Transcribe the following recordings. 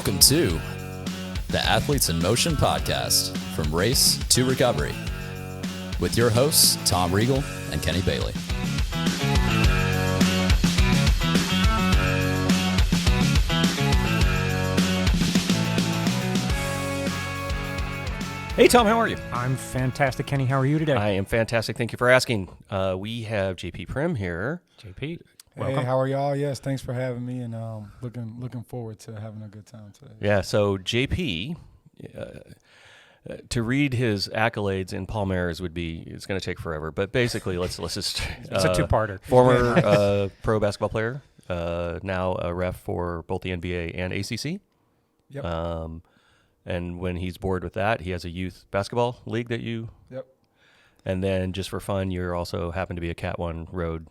Welcome to the Athletes in Motion podcast, from race to recovery, with your hosts, Tom Riegel and Kenny Bailey. Hey, Tom, how are you? I'm fantastic, Kenny. How are you today? I am fantastic. Thank you for asking. We have JP Primm here. JP, welcome. Hey, how are y'all? Yes, thanks for having me, and looking forward to having a good time today. Yeah, so JP, to read his accolades in Palmares it's going to take forever. But basically, let's just it's a two-parter. Former pro basketball player, now a ref for both the NBA and ACC. Yep. And when he's bored with that, he has a youth basketball league that you. Yep. And then just for fun, you're also happen to be a Cat 1 road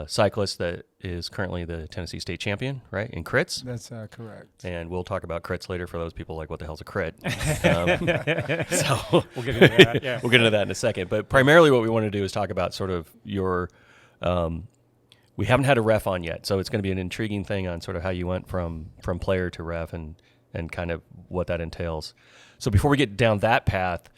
cyclist that is currently the Tennessee State champion, right, in crits? That's correct. And we'll talk about crits later for those people like, what the hell's a crit? So we'll get into that. Yeah. We'll get into that in a second. But primarily what we want to do is talk about sort of your we haven't had a ref on yet, so it's going to be an intriguing thing on sort of how you went from player to ref and kind of what that entails. So before we get down that path,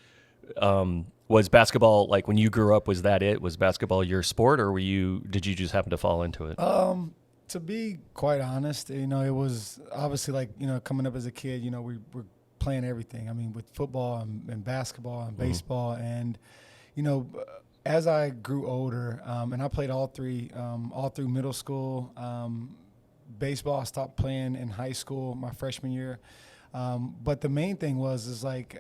was basketball, like when you grew up, was that it? Was basketball your sport, or did you just happen to fall into it? To be quite honest, it was obviously like, coming up as a kid, we were playing everything. I mean, with football and basketball and baseball. And, as I grew older, and I played all through middle school, baseball, I stopped playing in high school my freshman year. But the main thing is like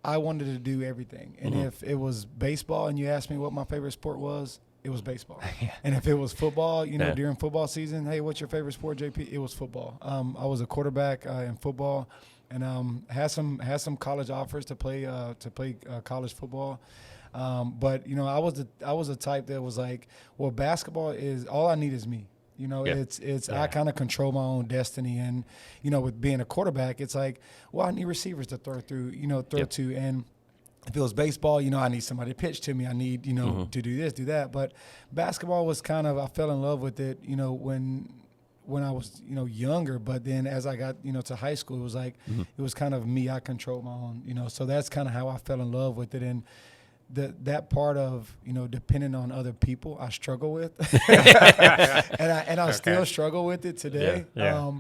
I wanted to do everything. And if it was baseball and you asked me what my favorite sport was, it was baseball. Yeah. And if it was football, during football season, hey, what's your favorite sport, JP? It was football. I was a quarterback in football, and had some college offers to play college football. But I was the type that was like, well, basketball is all I need is me. I kind of control my own destiny. And, with being a quarterback, it's like, well, I need receivers to throw to. And if it was baseball, I need somebody to pitch to me. I need, to do this, do that. But basketball was kind of, I fell in love with it, when I was, younger. But then as I got, to high school, it was like, it was kind of me. I controlled my own, so that's kind of how I fell in love with it. And that part of, depending on other people, I struggle with, and I still struggle with it today. Yeah.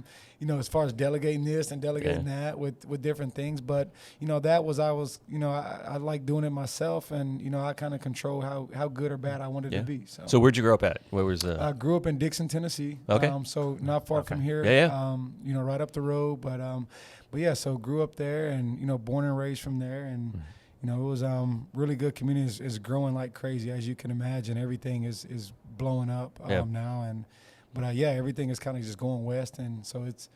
As far as delegating this and delegating that with different things, but I like doing it myself, and I kind of control how good or bad I wanted to be. So where'd you grow up at? Where was? I grew up in Dixon, Tennessee. Okay. So not far from here. Yeah. Right up the road, but yeah. So grew up there, and born and raised from there, and. It was really good. Community is growing like crazy, as you can imagine. Everything is blowing up now, but everything is kind of just going west, and so it's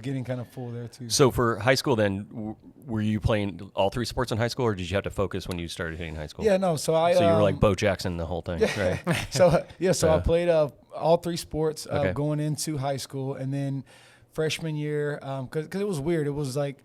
getting kind of full there too. So for high school, then, were you playing all three sports in high school, or did you have to focus when you started hitting high school? Yeah, no. So you were like Bo Jackson the whole thing, right? So I played all three sports going into high school, and then freshman year, because it was weird. It was like.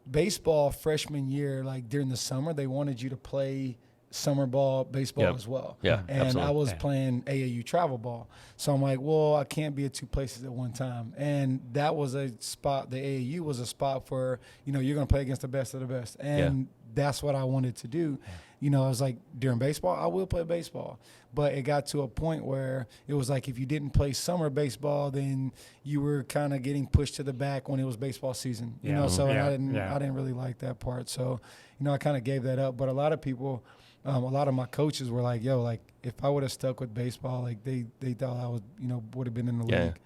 Baseball freshman year, like during the summer, they wanted you to play summer ball, baseball as well. Yeah, and absolutely. I was playing AAU travel ball. So I'm like, well, I can't be at two places at one time. And that was a spot, the AAU was a spot for, you're going to play against the best of the best. And that's what I wanted to do. I was like, during baseball, I will play baseball. But it got to a point where it was like if you didn't play summer baseball, then you were kind of getting pushed to the back when it was baseball season. So I didn't really like that part. So, I kind of gave that up. But a lot of people, a lot of my coaches were like, yo, like if I would have stuck with baseball, like they thought I was, would have been in the league.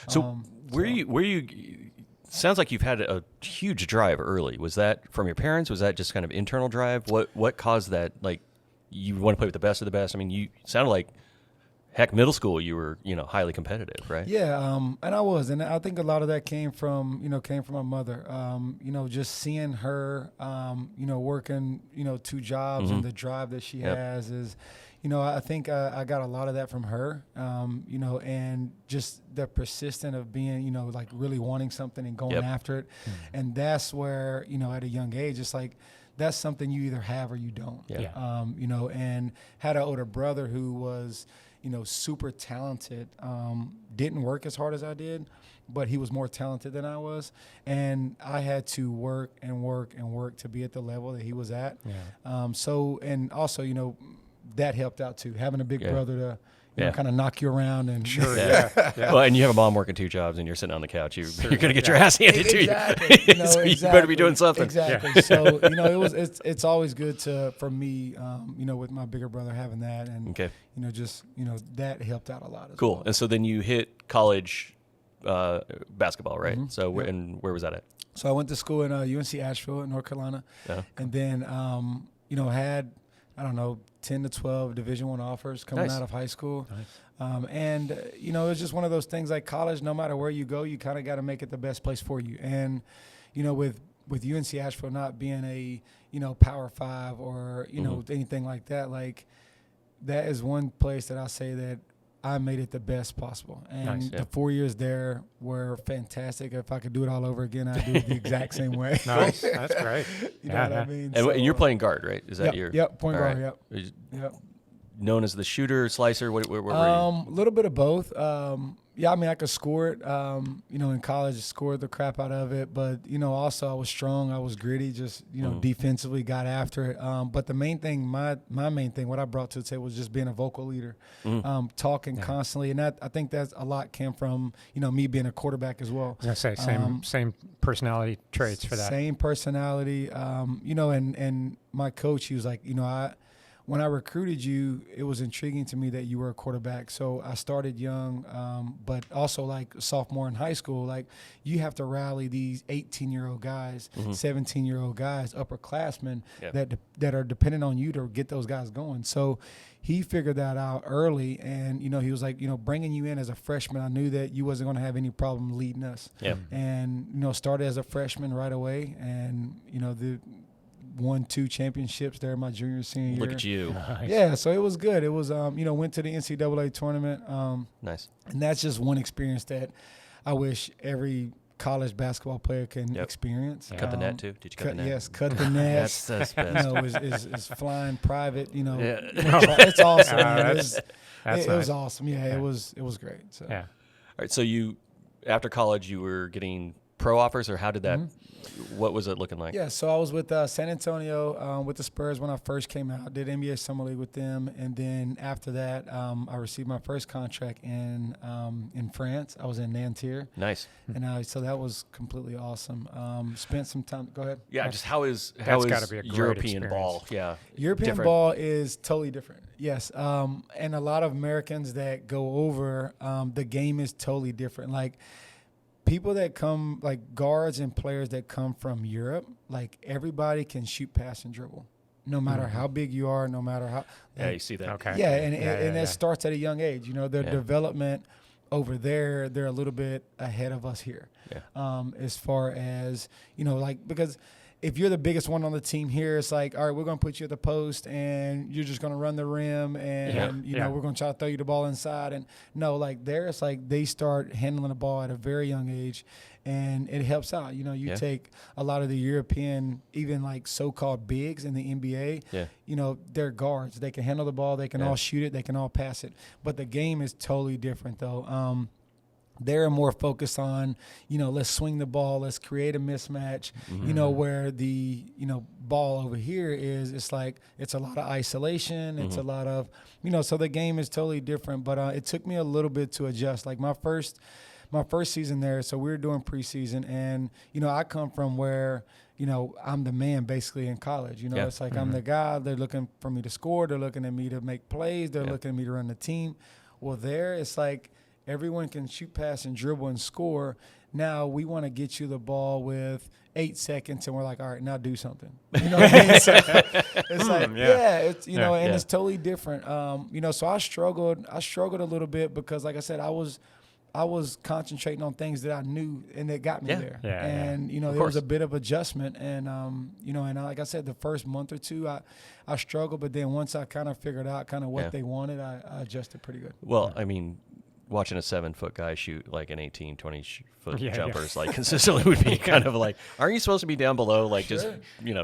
So were you sounds like you've had a huge drive early. Was that from your parents? Was that just kind of internal drive? What caused that? Like, you want to play with the best of the best? I mean, you sounded like, heck, middle school you were, highly competitive, right? Yeah, and I was, and I think a lot of that came from my mother. Just seeing her, working, two jobs and the drive that she has is. I think I got a lot of that from her, and just the persistent of being, like really wanting something and going after it. And that's where, at a young age, it's like that's something you either have or you don't. And had an older brother who was, super talented, didn't work as hard as I did, but he was more talented than I was. And I had to work and work and work to be at the level that he was at. Yeah. And also, that helped out too, having a big brother to kind of knock you around and Sure. Yeah. Well, and you have a mom working 2 jobs, and you're sitting on the couch. You're going to get your ass handed to exactly. you. So you better be doing something. Exactly. So it's always good for me, with my bigger brother having that, and that helped out a lot as Cool. well. And so then you hit college basketball, right? Mm-hmm. So where was that at? So I went to school in UNC Asheville in North Carolina, and then had 10 to 12 Division I offers coming out of high school. Nice. And it was just one of those things like college, no matter where you go, you kind of got to make it the best place for you. And, with UNC Asheville not being a, Power 5 or, anything like that, like that is one place that I say that I made it the best possible. And the 4 years there were fantastic. If I could do it all over again, I'd do it the exact same way. Nice. That's great. You know what I mean? And you're playing guard, right? Is that your? Yep, point guard, right. Yep. Known as the shooter, slicer? What were you? A little bit of both. I could score it. In college, scored the crap out of it. But, also I was strong. I was gritty, just, defensively got after it. But the main thing, my main thing, what I brought to the table was just being a vocal leader, talking constantly. And I think that's a lot came from, me being a quarterback as well. I was going to say, same personality traits for that. Same personality. And my coach, he was like, when I recruited you, it was intriguing to me that you were a quarterback. So I started young, but also like sophomore in high school, like you have to rally these 18-year-old guys, 17-year-old guys, upperclassmen that are dependent on you to get those guys going. So he figured that out early, and he was like, bringing you in as a freshman, I knew that you wasn't going to have any problem leading us. Yeah. And started as a freshman right away, and won 2 championships there my senior year. Look at you. Nice. Yeah, so it was good. It was, went to the NCAA tournament. Nice. And that's just one experience that I wish every college basketball player can experience. Cut the net too? Did you cut the net? Yes, cut the net. That's best. Is flying private. Yeah. It's awesome. It It was awesome. Yeah, it was great. So. Yeah. All right. So after college, you were getting pro offers, or how did that? What was it looking like? Yeah, so I was with San Antonio with the Spurs when I first came out. Did NBA Summer League with them, and then after that, I received my first contract in France. I was in Nanterre. Nice. And so that was completely awesome. Spent some time. Go ahead. Yeah, just how is gotta be a great European experience. ball? Yeah, European different. ball is totally different. Yes, and a lot of Americans that go over, the game is totally different. Like, people that come, like guards and players that come from Europe, like everybody can shoot, pass, and dribble, no matter how big you are, no matter how. Yeah, you see that. Okay. Yeah, and that starts at a young age. Their development over there, they're a little bit ahead of us here. Yeah. As far as, because if you're the biggest one on the team here, it's like, all right, we're going to put you at the post and you're just going to run the rim and, we're going to try to throw you the ball inside. And no, like there, it's like they start handling the ball at a very young age, and it helps out. You take a lot of the European, even like so-called bigs in the NBA, they're guards. They can handle the ball. They can all shoot it. They can all pass it. But the game is totally different though. They're more focused on, let's swing the ball, let's create a mismatch, where the, ball over here it's like, it's a lot of isolation. It's a lot of, so the game is totally different, but it took me a little bit to adjust. Like my first season there, so we were doing preseason, and, I come from where, I'm the man basically in college. It's like I'm the guy. They're looking for me to score. They're looking at me to make plays. They're looking at me to run the team. Well, there it's like, everyone can shoot, pass, and dribble and score. Now we want to get you the ball with 8 seconds, and we're like, all right, now do something. You know what I mean? So it's like, it's and it's totally different. So I struggled a little bit because, like I said, I was concentrating on things that I knew and that got me there. Yeah, and there was a bit of adjustment, and and like I said, the first month or two, I struggled, but then once I kind of figured out kind of what they wanted, I adjusted pretty good. Well, I mean, watching a 7-foot guy shoot like an 18, 20-foot Yeah, jumpers like consistently would be kind of like, aren't you supposed to be down below, like just,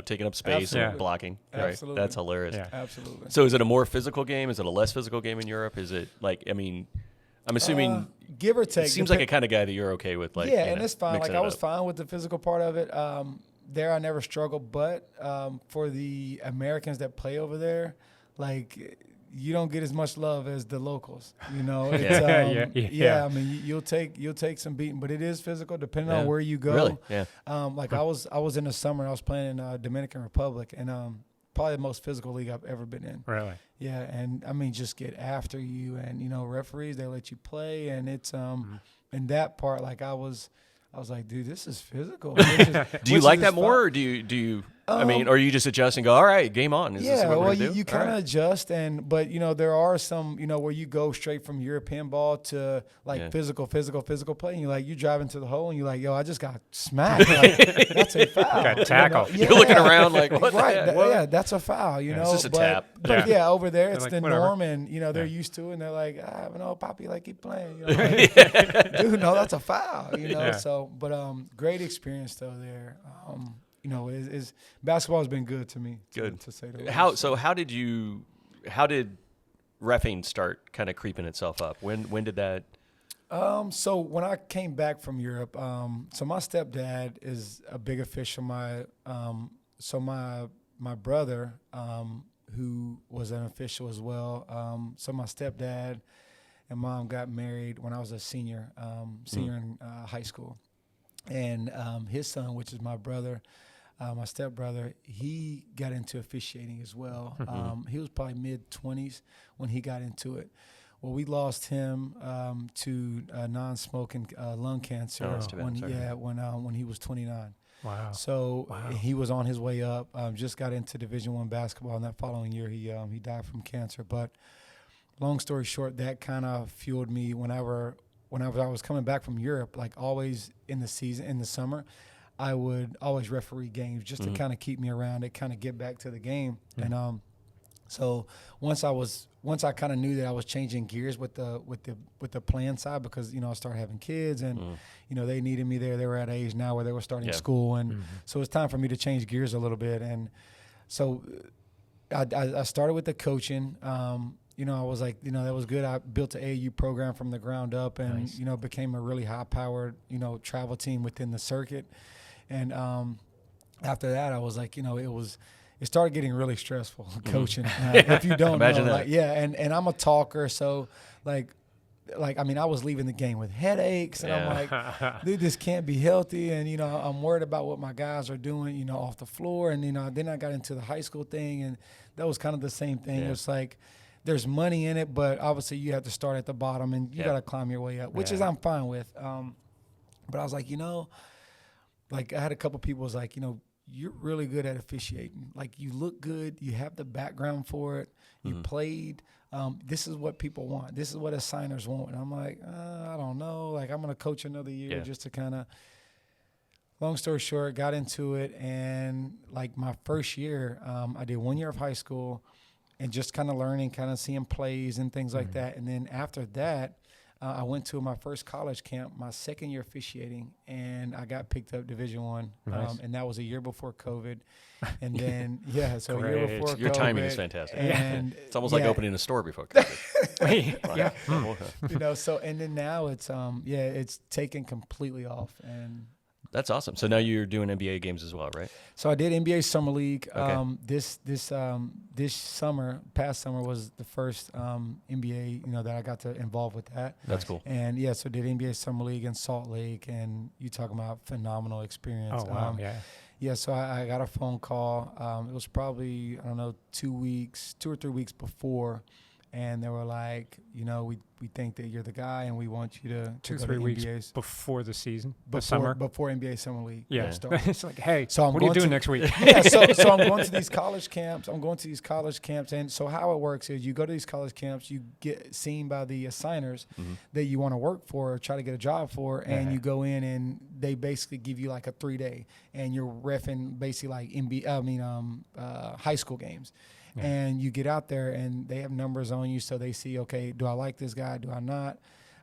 taking up space Absolutely. and blocking? Absolutely. Right. That's hilarious. Yeah. Absolutely. So is it a more physical game? Is it a less physical game in Europe? Is it like, I'm assuming give or take. it seems like a kind of guy that you're okay with. Like, and it's fine. Like mixing I it was up. fine with the physical part of it. There, I never struggled, but for the Americans that play over there, like you don't get as much love as the locals. It's, Yeah. I mean, you'll take some beating, but it is physical depending on Yeah. where you go. Really? Yeah. Like I was in the summer. I was playing in Dominican Republic, and probably the most physical league I've ever been in. Really? Yeah, and I mean, just get after you, and referees, they let you play, and it's in that part, like I was like, dude, this is physical. Do you like that more, or do you? Or you just adjust and go, all right, game on. Is this what we're well, gonna do? you kind of adjust, but there are some, where you go straight from European ball to like physical play, and you're driving to the hole, and you're like, yo, I just got smacked. Like, that's a foul. Got tackled. You're looking around like, what? Right, the heck? yeah, that's a foul. It's just a tap. But over there, it's like, the whatever. norm, and they're used to it, and they're like, Poppy, like keep playing. Like, dude, no, that's a foul. Yeah. So, but great experience though there. Is basketball has been good to me. Good. To say the least. How did reffing start kind of creeping itself up? When did that? So when I came back from Europe, so my stepdad is a big official. My brother, who was an official as well. So my stepdad and mom got married when I was a senior in high school, and his son, which is my brother, my stepbrother, he got into officiating as well. He was probably mid-20s when he got into it. Well, we lost him to non-smoking lung cancer Oh, that's too bad. when he was 29. Wow. So he was on his way up. Just got into Division I basketball, and that following year he died from cancer. But long story short, that kind of fueled me whenever I was coming back from Europe. Like always in the summer, I would always referee games just to kind of keep me around and kind of get back to the game. And so once I kind of knew that I was changing gears with the playing side, because I started having kids, and they needed me there. They were at an age now where they were starting school, and so it's time for me to change gears a little bit. And so I started with the coaching. I was like, that was good. I built an AAU program from the ground up, and became a really high-powered travel team within the circuit. And after that, I was like, it started getting really stressful coaching. If you don't Imagine know, that. like, and I'm a talker, so like I was leaving the game with headaches, and I'm like, dude, this can't be healthy, and I'm worried about what my guys are doing, off the floor, and then I got into the high school thing, and that was kind of the same thing. It's like there's money in it, but obviously you have to start at the bottom, and you got to climb your way up, which is I'm fine with. But I was like, like I had a couple people was like, you're really good at officiating. Like you look good, you have the background for it, you played. This is what people want. This is what assigners want. And I'm like, I don't know. Like I'm gonna coach another year just to kind of. Long story short, got into it, and like my first year, I did 1 year of high school, and just kind of learning, kind of seeing plays and things like that. And then after that, I went to my first college camp, my second year officiating, and I got picked up Division I. Nice. And that was a year before COVID. And then, so a year Great. before Your COVID. timing is fantastic. And It's almost like opening a store before COVID. Yeah. So, and then now it's, it's taken completely off. And That's awesome. So now you're doing NBA games as well, right? so I did NBA Summer League. Okay. This summer, past summer, was the first NBA, that I got to involve with that. That's cool. And so did NBA Summer League in Salt Lake, and you talking about phenomenal experience. Oh, wow. So I got a phone call. It was probably 2 or 3 weeks before, and they were like, we think that you're the guy, and we want you to 2 or go 3 to weeks NBA's before the season, before summer. NBA Summer League. Yeah. started. It's like, hey, So I'm what are you going doing to- next week? So I'm going to these college camps. And so how it works is you go to these college camps, you get seen by the assigners that you want to work for or try to get a job for, and you go in and they basically give you like a 3-day, and you're reffing basically like high school games. Yeah. And you get out there and they have numbers on you, so they see, okay, do I like this guy? Do I not?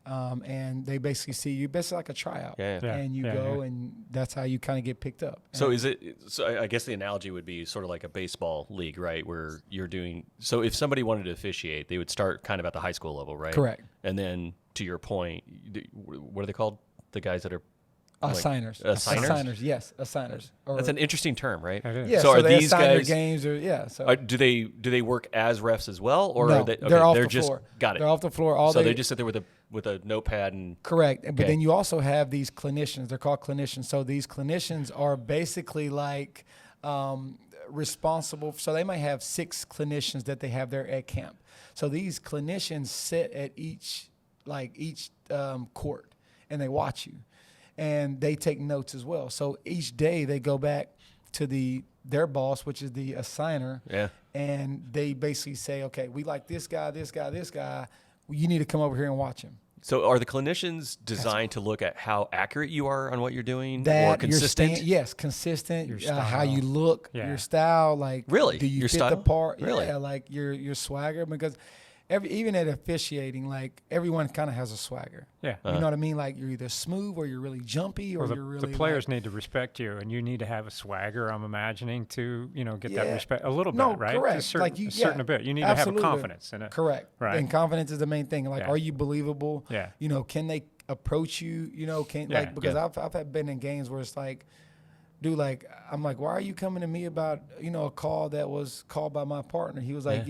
and they basically see you, basically like a tryout. And you go, and that's how you kind of get picked up. So I guess the analogy would be sort of like a baseball league, right? Where you're doing, so if somebody wanted to officiate, they would start kind of at the high school level, right? Correct. And then to your point, what are they called? The guys that are assigners. Assigners? Yes, assigners. That's an interesting term, right? Yeah, so are they these guys games do they work as refs as well, or no, are they, they're off they're the just floor. Got it. They're off the floor. So they just sit there with a notepad and correct. But then you also have these clinicians. They're called clinicians. So these clinicians are basically like responsible. So they might have 6 clinicians that they have there at camp. So these clinicians sit at each court and they watch you. And they take notes as well. So each day they go back to their boss, which is the assigner, and they basically say, okay, we like this guy, this guy, this guy. You need to come over here and watch him. So are the clinicians designed to look at how accurate you are on what you're doing, or consistent? Yes, consistent. Your style. How you look, your style. Like, really, do you your fit style? the part? Really? Yeah, like your swagger, because even at officiating, like everyone kind of has a swagger. Yeah. You know what I mean? Like you're either smooth or you're really jumpy or you're really. The players need to respect you, and you need to have a swagger. I'm imagining to get that respect a little bit, right? Correct. Just certain a bit. You need to have a confidence in it. Correct. Right. And confidence is the main thing. Like, are you believable? Yeah. Can they approach you? Because I've been in games where it's like, dude, like I'm like, why are you coming to me about a call that was called by my partner? He was like,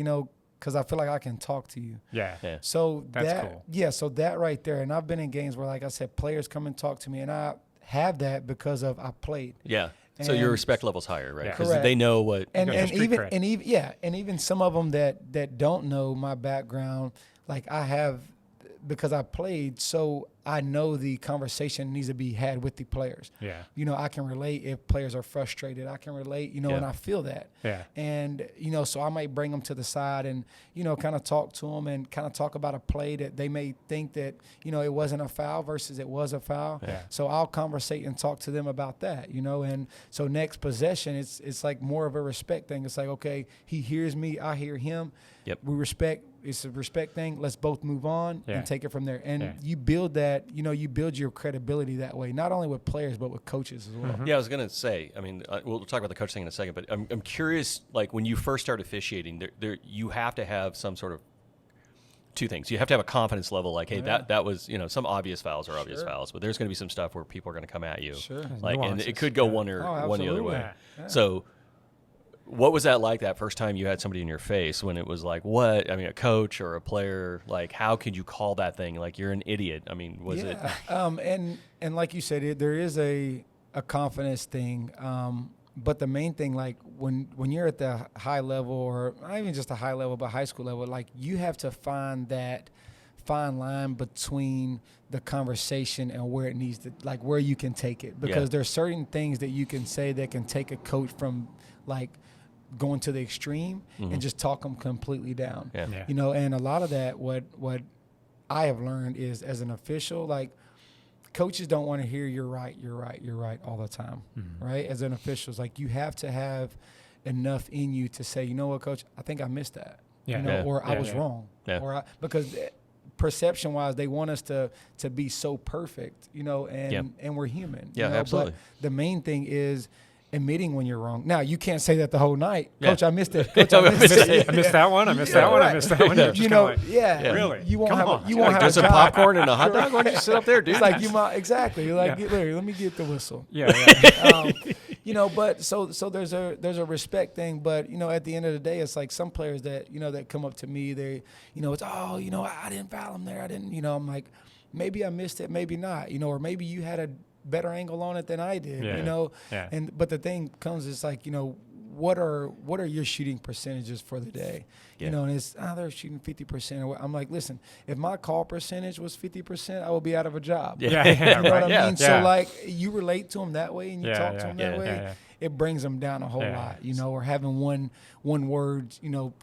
because I feel like I can talk to you. Yeah. So that's cool. Yeah, so that right there. And I've been in games where, like I said, players come and talk to me, and I have that because of I played. Yeah. So your respect level's higher, right? Because Correct. they know what. And even some of them that don't know my background, like I have, because I played, so I know the conversation needs to be had with the players. Yeah. I can relate if players are frustrated. I can relate, and I feel that. Yeah. And, so I might bring them to the side and, kind of talk to them and kind of talk about a play that they may think that, it wasn't a foul versus it was a foul. Yeah. So I'll conversate and talk to them about that, and so next possession, it's like more of a respect thing. It's like, okay, he hears me, I hear him. Yep. We respect. It's a respect thing. Let's both move on and take it from there. And you build that, you build your credibility that way, not only with players, but with coaches as well. Mm-hmm. Yeah, I was going to say, I mean, we'll talk about the coach thing in a second, but I'm curious, like when you first start officiating, there you have to have some sort of two things. You have to have a confidence level, like, hey, that was, some obvious fouls are obvious fouls, but there's going to be some stuff where people are going to come at you. Sure. Like, and it could go one the other way. Yeah. So what was that like that first time you had somebody in your face when it was like, what? I mean, a coach or a player, like, how could you call that thing? Like, you're an idiot. I mean, was it? And like you said, there is a confidence thing. But the main thing, like when you're at the high level, or not even just a high level, but high school level, like you have to find that fine line between the conversation and where it needs to, like where you can take it. Because there's certain things that you can say that can take a coach from like going to the extreme and just talk them completely down. And a lot of that, what I have learned is, as an official, like coaches don't want to hear you're right all the time, right? As an official, it's like you have to have enough in you to say, you know what, coach, I think I missed that, or I was wrong, because perception wise, they want us to be so perfect, and we're human. Absolutely. But the main thing is admitting when you're wrong. Now, you can't say that the whole night. Coach, I missed it. Coach, I missed it. I missed that one. I missed that one. I missed that one. Really? You won't have there's some popcorn and a hot dog. Why don't you sit up there, dude? It's like you might exactly. Like, Larry, let me get the whistle. But so there's a respect thing. But at the end of the day, it's like some players that that come up to me. They it's I didn't foul him there. I didn't. I'm like, maybe I missed it, maybe not. Or maybe you had a better angle on it than I did, but the thing comes is like, what are your shooting percentages for the day? And it's they're shooting 50%. I'm like, listen, if my call percentage was 50%, I would be out of a job. You know what I mean? So like you relate to them that way and you talk to them that way. It brings them down a whole lot, or having one word,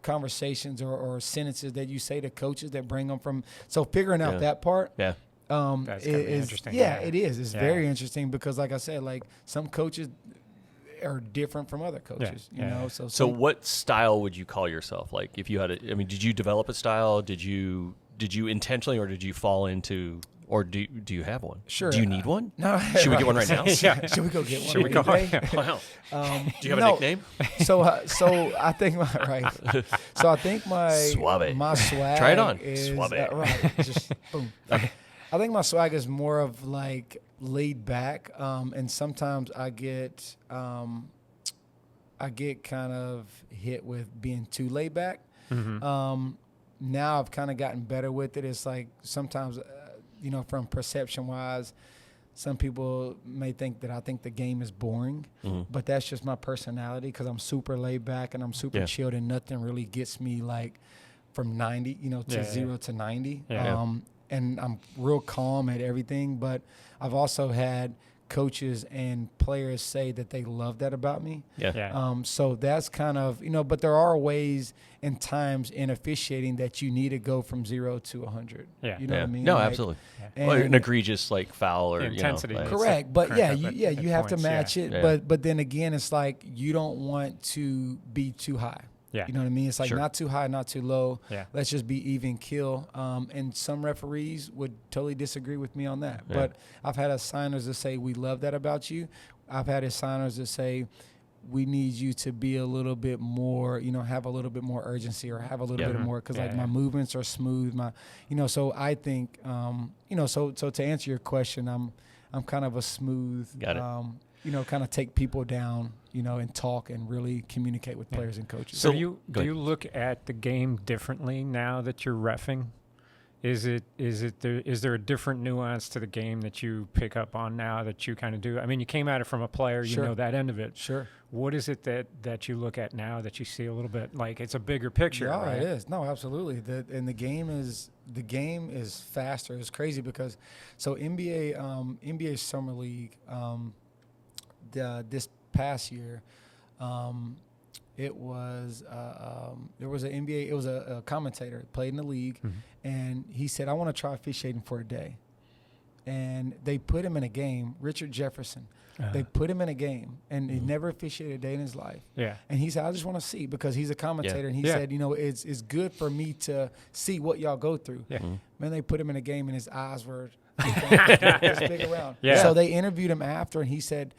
conversations or sentences that you say to coaches that bring them from. So figuring out that part. That's interesting. It is. It's very interesting because, like I said, like some coaches are different from other coaches. So what style would you call yourself? Like, if you had did you develop a style? Did you did you intentionally, or did you fall into, or do you have one? Sure. Do you need one? No. Should we get one right now? Yeah. Should we go get one? Should we go? Wow. Do you have a nickname? So I think So I think Suave. my swag. Try it on. Is, Suave. right. Just boom. I think my swag is more of like laid back, and sometimes I get kind of hit with being too laid back. Now I've kind of gotten better with it. It's like sometimes, from perception wise, some people may think that I think the game is boring, but that's just my personality because I'm super laid back and I'm super chilled, and nothing really gets me like from 90, to 0 to 90. Yeah. And I'm real calm at everything, but I've also had coaches and players say that they love that about me. So that's kind of, but there are ways and times in officiating that you need to go from 0 to 100. Yeah. You know what I mean? No, Like, absolutely. and- Well, an egregious like foul or Intensity. Correct, but Crank yeah, up you at have to points, match it. Yeah. But then again, it's like you don't want to be too high. Yeah. You know what I mean? It's like Sure. not too high, not too low. Yeah. Let's just be even kill. And some referees would totally disagree with me on that. Yeah. But I've had signers that say, we love that about you. I've had signers that say, we need you to be a little bit more, have a little bit more urgency or have a little bit more because my movements are smooth. So I think, so to answer your question, I'm kind of a smooth, Got it. kind of take people down, and talk and really communicate with players and coaches. So Go do ahead. you look at the game differently now that you're reffing? Is there a different nuance to the game that you pick up on now that you kind of do? I mean, you came at it from a player, Sure. you know that end of it. Sure. What is it that you look at now that you see a little bit like it's a bigger picture? Yeah, right? it is. No, absolutely. The game is faster. It's crazy because NBA Summer League this past year, it was there was an NBA. It was a commentator played in the league, and he said, "I want to try officiating for a day." And they put him in a game. Richard Jefferson. They put him in a game, and he never officiated a day in his life. Yeah. And he said, I just want to see because he's a commentator. And he said, it's good for me to see what y'all go through. Yeah. Man, they put him in a game, and his eyes were this big around. Yeah. So they interviewed him after, and he said,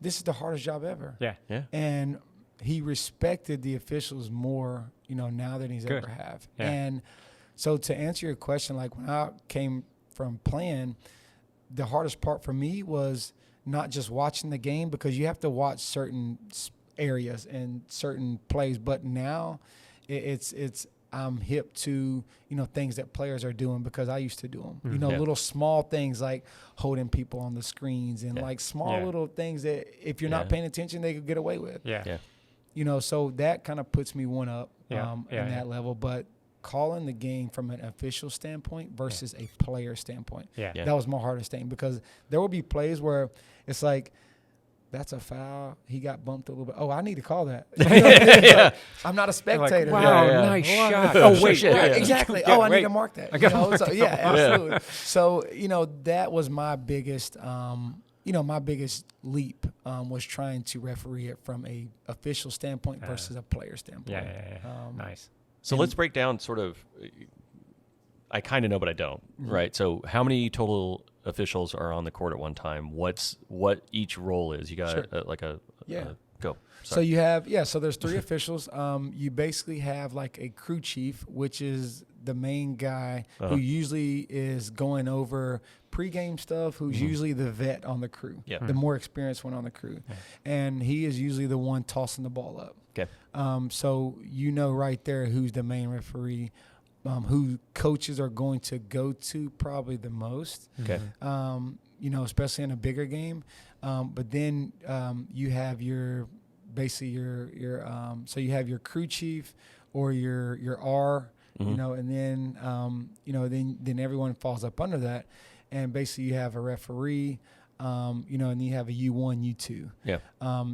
this is the hardest job ever. Yeah. Yeah. And he respected the officials more, now than he's Good. ever have. Yeah. And so to answer your question, like when I came from playing, the hardest part for me was not just watching the game because you have to watch certain areas and certain plays. But now it's I'm hip to, things that players are doing because I used to do them. Little small things like holding people on the screens and like small little things that if you're not paying attention, they could get away with. Yeah. So that kind of puts me one up Yeah. in that level. But calling the game from an official standpoint versus a player standpoint, that was my hardest thing because there will be plays where it's like, that's a foul. He got bumped a little bit. Oh, I need to call that. So I'm not a spectator. Like, wow, nice shot. Oh, wait. Shit, Right, yeah. exactly. Yeah, I need wait. to mark that. I gotta mark So, that. yeah, absolutely. So, that was my biggest, my biggest leap was trying to referee it from a official standpoint versus a player standpoint. Yeah. Nice. So let's break down sort of. I kind of know, but I don't. Right. So how many total officials are on the court at one time? What each role is? You got Sure. go. So you have so there's 3 officials. You basically have like a crew chief, which is the main guy who usually is going over pregame stuff, who's usually the vet on the crew, the more experienced one on the crew. And he is usually the one tossing the ball up. Okay. So right there who's the main referee, who coaches are going to go to probably the most. Okay. Especially in a bigger game. But then you have your so you have your crew chief or your R, and then then everyone falls up under that, and basically you have a referee, you know, and you have a U1, U2. Yeah.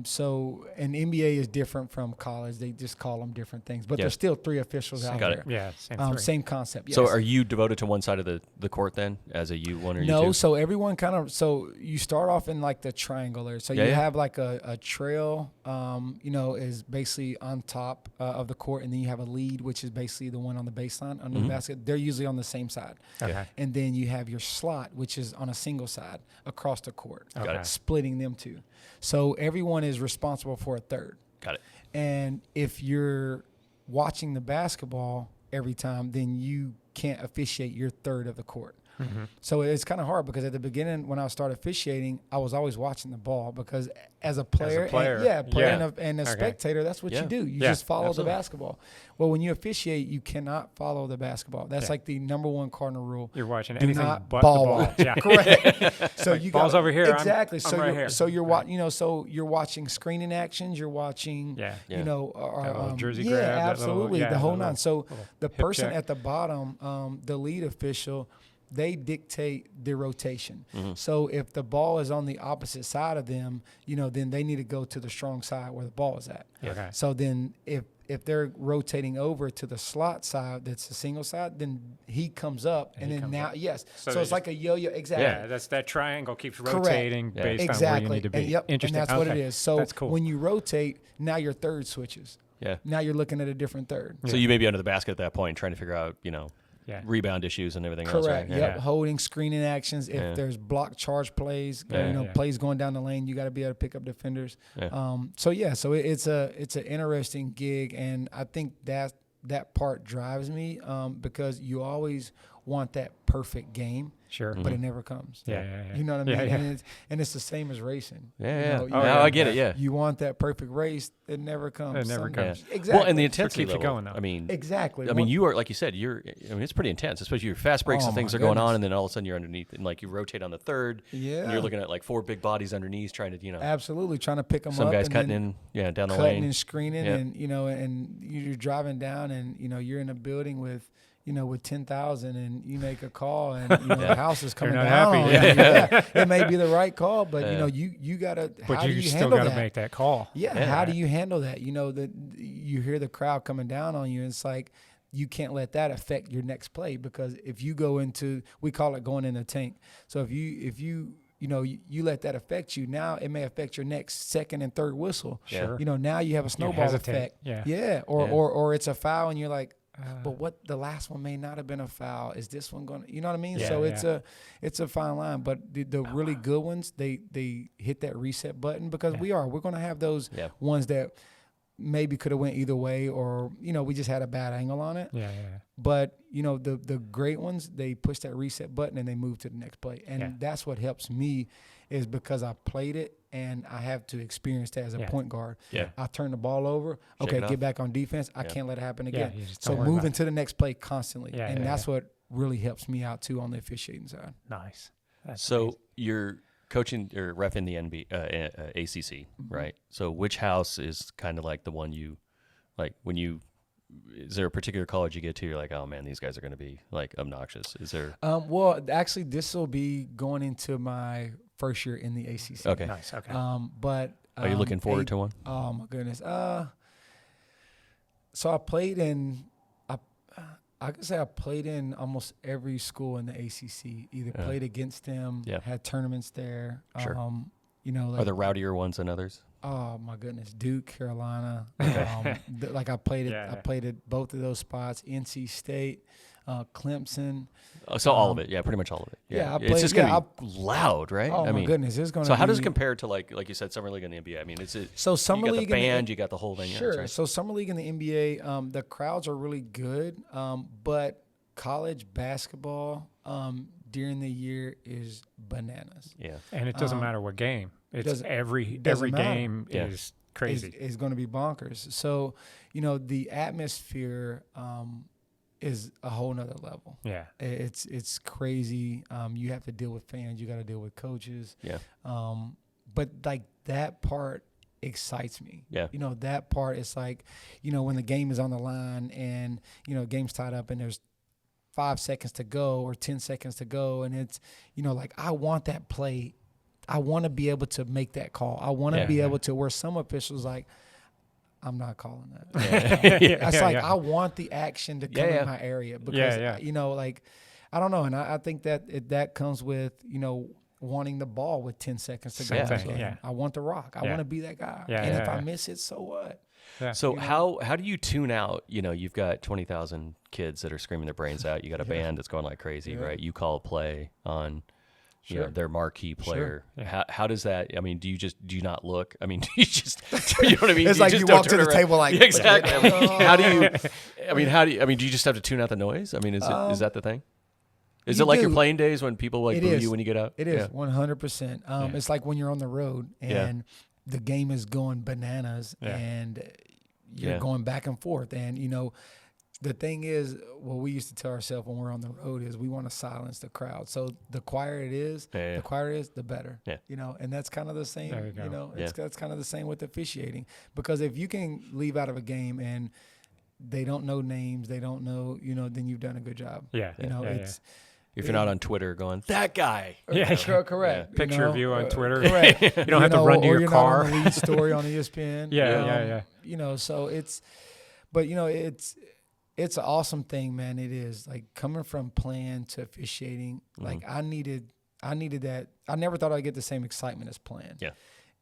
So an NBA is different from college. They just call them different things, but there's still 3 officials out Got there. it. Yeah, same three. Same concept. Yes. So are you devoted to one side of the court then, as a U1 or U2? No, so everyone kind of, so you start off in like the triangular. So you have like a trail, you know, is basically on top of the court, and then you have a lead, which is basically the one on the baseline under the basket. They're usually on the same side. Okay. And then you have your slot, which is on a single side across the court, Got it. splitting them two. So everyone is responsible for a third. Got it. And if you're watching the basketball every time, then you can't officiate your third of the court. So it's kind of hard because at the beginning when I started officiating, I was always watching the ball because as a player, and a spectator, that's what you do. You just follow the basketball. Well, when you officiate, you cannot follow the basketball. That's like the number one cardinal rule. You're watching Do anything not but ball the ball. watch. Yeah. Correct. So you ball's got over here. Exactly. I'm right here. So you're watching. You know, so you're watching screening actions. You're watching. You know, jersey yeah, grab. absolutely, the whole nine. So the person check. at the bottom, the lead official, they dictate the rotation. So if the ball is on the opposite side of them, you know, then they need to go to the strong side where the ball is at. Okay. So then if they're rotating over to the slot side, that's the single side, then he comes up, and then now, so it's like a yo-yo. Exactly. Yeah, that's that triangle keeps rotating based on where you need to be. And, Interesting. And that's what it is. So that's cool. when you rotate, now your third switches. Yeah. Now you're looking at a different third. So you may be under the basket at that point trying to figure out, you know, rebound issues and everything else, right? Correct. Yep. Holding, screening actions. If there's block charge plays, you know, plays going down the lane, you got to be able to pick up defenders. So it's an interesting gig, and I think that part drives me because you always want that perfect game. Sure. But it never comes. Yeah. You know what I mean? Yeah. And it's the same as racing. Yeah. You know, I get it. Yeah. You want that perfect race. It never comes. It never comes. Exactly. Well, and the intensity keeps you level, going, though. I mean, exactly. I mean, you are, like you said, it's pretty intense, especially your fast breaks and things are going on, and then all of a sudden you're underneath, and like you rotate on the third. Yeah. And you're looking at like 4 big bodies underneath trying to, you know. Absolutely. Trying to pick them up. Some guys cutting in, down the lane. Cutting and screening, and, you know, and you're driving down, and, you know, you're in a building with 10,000, and you make a call, and you know, the house is coming down. It may be the right call, but you know, you gotta. But how do you you still handle gotta that? make that call. How do you handle that? You know, that you hear the crowd coming down on you, and it's like you can't let that affect your next play, because if you go into, we call it going in a tank. So if you let that affect you, now it may affect your next second and third whistle. Sure. You know, now you have a snowball effect. Or it's a foul, and you're like, but what the last one may not have been a foul. Is this one going to, you know what I mean? So it's a fine line. But the really good ones, they hit that reset button, because we're going to have those ones that maybe could have went either way, or, you know, we just had a bad angle on it. But, you know, the great ones, they push that reset button and they move to the next play. And that's what helps me, is because I played it and I have to experience that as a point guard. I turn the ball over. Okay, get back on defense. I can't let it happen again. So moving to the next play constantly. And that's what really helps me out too on the officiating side. Nice. That's so amazing. you're coaching or ref in the ACC, right? So which house is kind of like the one you, like when you, is there a particular college you get to, you're like, oh man, these guys are going to be like obnoxious? Is there? Well, actually, this will be going into my first year in the ACC. Okay. Nice. Okay. But are you looking forward to one? Oh my goodness. So I played in, I could say I played in almost every school in the ACC. Either played against them, had tournaments there. Sure. You know, like, are there rowdier ones than others? Oh my goodness, Duke, Carolina. Like I played at, I played at both of those spots. NC State, Clemson. So all of it, pretty much all of it. Yeah, I played, it's just gonna be loud, right? Oh my goodness, it's gonna. So how be, does it compare to like you said, summer league in the NBA? I mean, is it? So summer you got league, the band, you got the whole thing. Sure. Right? So summer league in the NBA, the crowds are really good, but college basketball during the year is bananas. Yeah, and it doesn't matter what game. It's every matter. game is crazy. Is going to be bonkers. So, you know, the atmosphere is a whole nother level. Yeah, it's crazy. You have to deal with fans. You got to deal with coaches. Yeah. But like that part excites me. Yeah. You know, that part is like, you know, when the game is on the line and, you know, game's tied up and there's 5 seconds to go or 10 seconds to go, and it's, you know, like I want that play. I want to be able to make that call. I want to be able to, where some officials like, I'm not calling that. I want the action to come in my area because, you know, like, I don't know. And I think that that comes with, you know, wanting the ball with 10 seconds to go. I want the rock. I want to be that guy. And if I miss it, so what? Yeah. So how do you tune out? You know, you've got 20,000 kids that are screaming their brains out. You got a band that's going like crazy, right? You call a play on you know, their marquee player. How does that? I mean, do you not look? I mean, do you just you know what I mean? It's like you walk to the table like exactly. I mean, how do you? Do you just have to tune out the noise? I mean, is that the thing? Is it like your playing days when people like boo you when you get out? It is 100%. It's like when you're on the road and the game is going bananas and you're going back and forth. And, you know, the thing is, what we used to tell ourselves when we're on the road is we want to silence the crowd. So the quieter it is, the better. Yeah. You know, and that's kind of the same. You know, that's kind of the same with officiating. Because if you can leave out of a game and they don't know names, they don't know, you know, then you've done a good job. You know, it's. If you're not on Twitter going, that guy. Correct. Picture of you on Twitter. Correct. You don't have to run to your car. Or you're not on the lead story on ESPN. Yeah. You know, so it's, but, you know, it's an awesome thing, man. It is. Like, coming from playing to officiating, like, I needed that. I never thought I'd get the same excitement as playing. Yeah.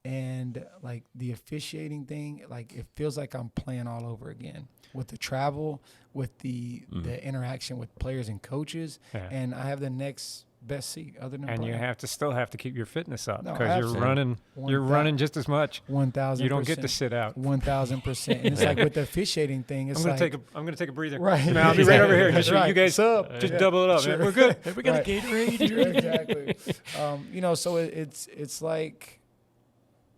And, like, the officiating thing, like, it feels like I'm playing all over again with the travel, with the interaction with players and coaches, and I have the next best seat other than and playing. You have to still have to keep your fitness up because you're running just as much. 1,000%. You don't get to sit out. 1,000%. And it's like with the officiating thing. It's I'm gonna take a breather. Right. Now I'll be right over here. Just right. You guys just double it up. Sure. We're good. We got a Gatorade. Exactly. You know, so it's like.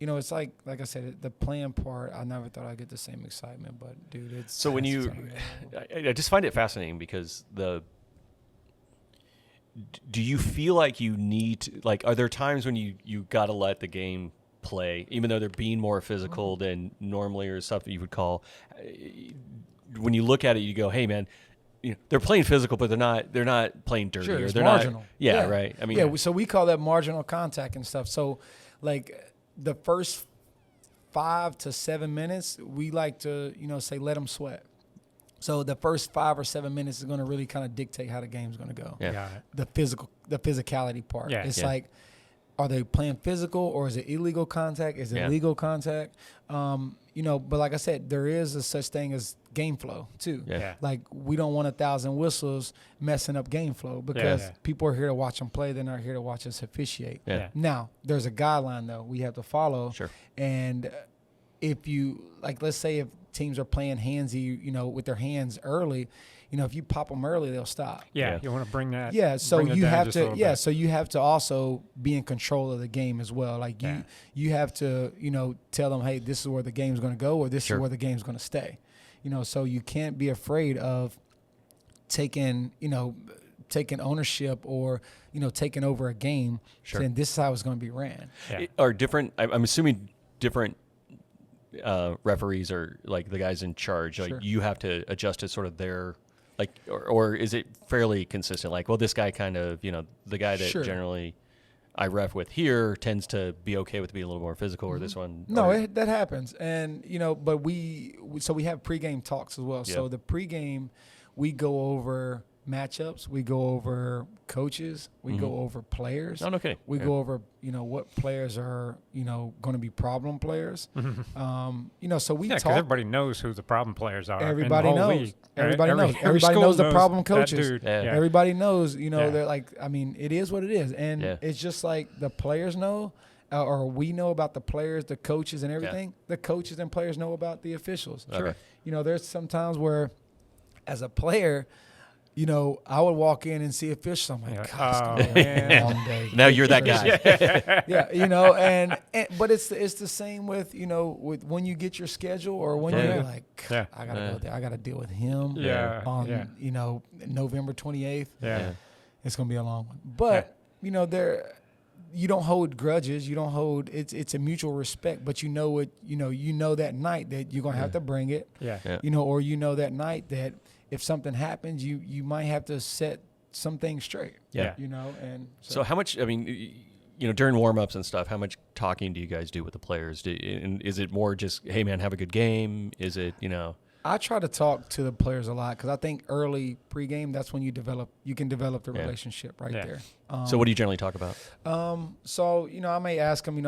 You know, it's like I said, the playing part, I never thought I'd get the same excitement, but dude, it's. So when I just find it fascinating because do you feel like you need to, like, are there times when you got to let the game play, even though they're being more physical than normally or stuff that you would call, when you look at it, you go, hey man, you know, they're playing physical, but they're not playing dirty. Sure, it's they're marginal. Not, right. I mean, so we call that marginal contact and stuff. So like, the first 5 to 7 minutes, we like to, you know, say let them sweat. So the first 5 or 7 minutes is going to really kind of dictate how the game's going to go. Yeah. The physicality part. Yeah. It's like, are they playing physical or is it illegal contact? Is it legal contact? You know, but like I said, there is a such thing as game flow too. Yeah. Like, we don't want 1,000 whistles messing up game flow because people are here to watch them play. They're not here to watch us officiate. Yeah. Now, there's a guideline though we have to follow. Sure. And if you, like, let's say if teams are playing handsy, you know, with their hands early, you know, if you pop them early, they'll stop. Yeah. You want to bring that. Yeah. So you have to. So you have to also be in control of the game as well. Like you have to, you know, tell them, hey, this is where the game's going to go, or this is where the game's going to stay. You know, so you can't be afraid of taking ownership or, you know, taking over a game. Sure. Saying this is how it's going to be ran. Yeah. Are different? I'm assuming different. Referees are like the guys in charge. Like you have to adjust to sort of their. Like, or is it fairly consistent? Like, well, this guy kind of, you know, the guy that generally I ref with here tends to be okay with being a little more physical, or this one. No, that happens. And, you know, but we have pregame talks as well. Yeah. So the pregame, we go over matchups, we go over coaches, we go over players. Oh, okay. We go over, you know, what players are, you know, going to be problem players. You know, so we talk. Because everybody knows who the problem players are. Everybody knows. Everybody knows. Everybody knows the problem coaches. Everybody knows, you know, they're like, I mean, it is what it is. And it's just like the players know, or we know about the players, the coaches and everything. The coaches and players know about the officials. Sure. You know, there's some times where as a player, you know, I would walk in and see officials. I'm like, God, it's going to be a long day. Now you're that guy. Yeah, you know, and but it's the same with, you know, with when you get your schedule or when you're like, I got to go there. I got to deal with him on, you know, November 28th. Yeah. It's going to be a long one. But, you know, you don't hold grudges. You don't hold, it's a mutual respect, but you know that night that you're going to have to bring it. Yeah. You know, or you know that night that if something happens, you might have to set some things straight. Yeah. You know, and so how much, I mean, during warm-ups and stuff, how much talking do you guys do with the players? And is it more just, hey, man, have a good game? Is it, I try to talk to the players a lot because I think early pregame, that's when you can develop the relationship right there. So what do you generally talk about? So, I may ask them,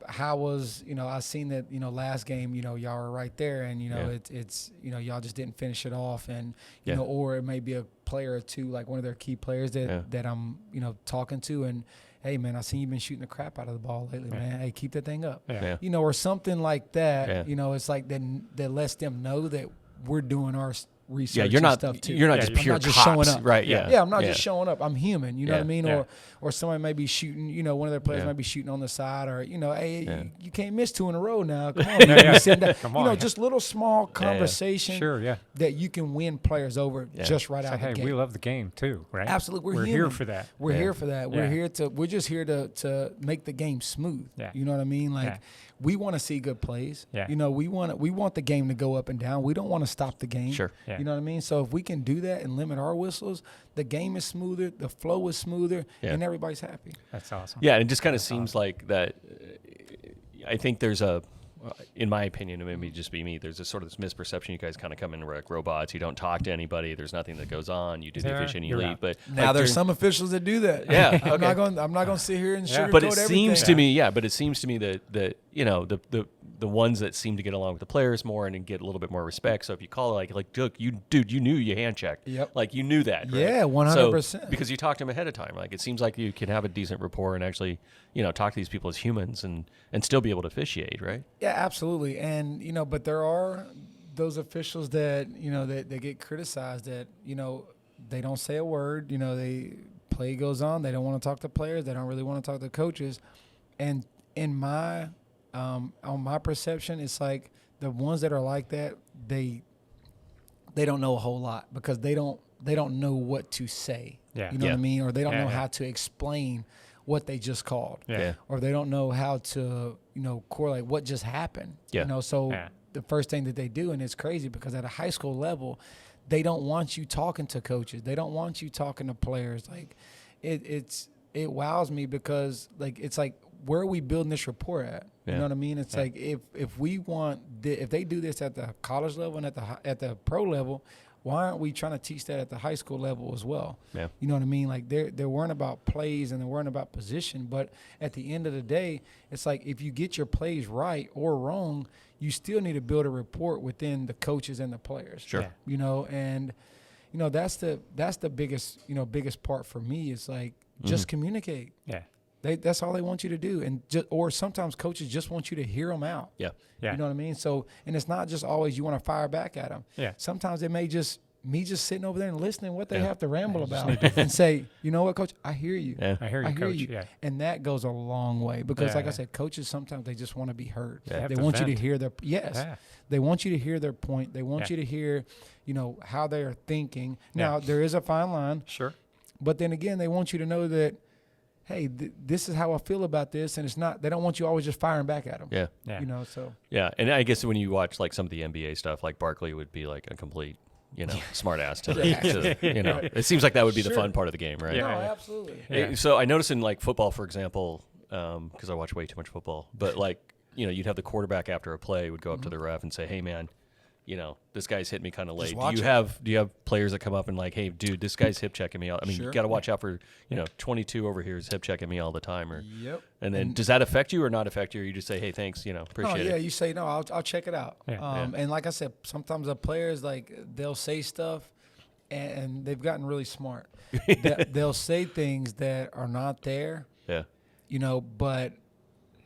how was, I seen that, last game, y'all were right there and, it's y'all just didn't finish it off and, or it may be a player or two, like one of their key players that I'm, talking to and, hey, man, I seen you been shooting the crap out of the ball lately, man. Hey, keep that thing up. Or something like that. It's like that lets them know that we're doing our research you're not, and stuff too. You're not just pure I'm not just cops, showing up. right? Yeah, I'm not just showing up. I'm human. You know what I mean? Yeah. Or somebody may be shooting. One of their players might be shooting on the side, or hey, you can't miss 2 in a row now. Come on, man. Come on. Just little small conversation. Sure, that you can win players over just right out of the gate. Hey, we love the game too, right? Absolutely, we're here for that. We're here for that. We're just here to make the game smooth. Yeah. You know what I mean? Like we want to see good plays. Yeah. We want the game to go up and down. We don't want to stop the game. Sure. You know what I mean? So if we can do that and limit our whistles, the game is smoother, the flow is smoother, and everybody's happy. That's awesome. Yeah, and it just kind of seems like that. I think there's in my opinion, it may just be me, there's sort of this misperception you guys kind of come in like robots. You don't talk to anybody. There's nothing that goes on. You do the officiating, you leave. But now there's some officials that do that. Yeah, I'm not going to sit here and sugarcoat but it everything. seems to me, but it seems to me that the ones that seem to get along with the players more and get a little bit more respect. So if you call it like, Duke, you knew you hand checked. Yep. Like you knew that. Right? Yeah, 100%. So, because you talked to them ahead of time. Like it seems like you can have a decent rapport and actually, talk to these people as humans and still be able to officiate, right? Yeah, absolutely. And, but there are those officials that, that get criticized that, they don't say a word, they play goes on. They don't want to talk to players. They don't really want to talk to coaches. And in my on my perception, it's like the ones that are like that, they don't know a whole lot because they don't know what to say. Yeah. You know what I mean? Or they don't know how to explain what they just called. Yeah. Or they don't know how to, correlate what just happened. Yeah. So the first thing that they do, and it's crazy because at a high school level, they don't want you talking to coaches. They don't want you talking to players. Like it wows me because like it's like, where are we building this rapport at? You know what I mean? It's like if they do this at the college level and at the pro level, why aren't we trying to teach that at the high school level as well? Yeah. You know what I mean? Like they're worrying about plays and they're worrying about position, but at the end of the day, it's like if you get your plays right or wrong, you still need to build a rapport within the coaches and the players. Sure. And that's the biggest part for me is like just communicate. Yeah. That's all they want you to do, and or sometimes coaches just want you to hear them out. Yeah. Yeah. You know what I mean? So, and it's not just always you want to fire back at them. Yeah. Sometimes it may just me just sitting over there and listening what they have to ramble about and say, you know what, coach, I hear you. Yeah. I hear you, coach. Yeah. And that goes a long way because, like I said, coaches sometimes they just want to be heard. Yeah. They want you to vent. hear their They want you to hear their point. They want you to hear, how they are thinking. Now there is a fine line. Sure. But then again, they want you to know that, hey, this is how I feel about this, and it's not. They don't want you always just firing back at them. Yeah. Yeah. So Yeah, and I guess when you watch like some of the NBA stuff, like Barkley would be like a complete, smart ass to the, it seems like that would be the fun part of the game, right? no, absolutely. Yeah. So I notice in like football, for example, because I watch way too much football, but like, you'd have the quarterback after a play would go up to the ref and say, hey man, this guy's hit me kind of late. Do you have players that come up and like, hey, dude, this guy's hip checking me out? I mean, you got to watch out for, 22 over here is hip checking me all the time. And then does that affect you or not affect you? Or you just say, hey, thanks, appreciate it. You say, no, I'll check it out. Yeah. And like I said, sometimes the players, like, they'll say stuff and they've gotten really smart. They'll say things that are not there, but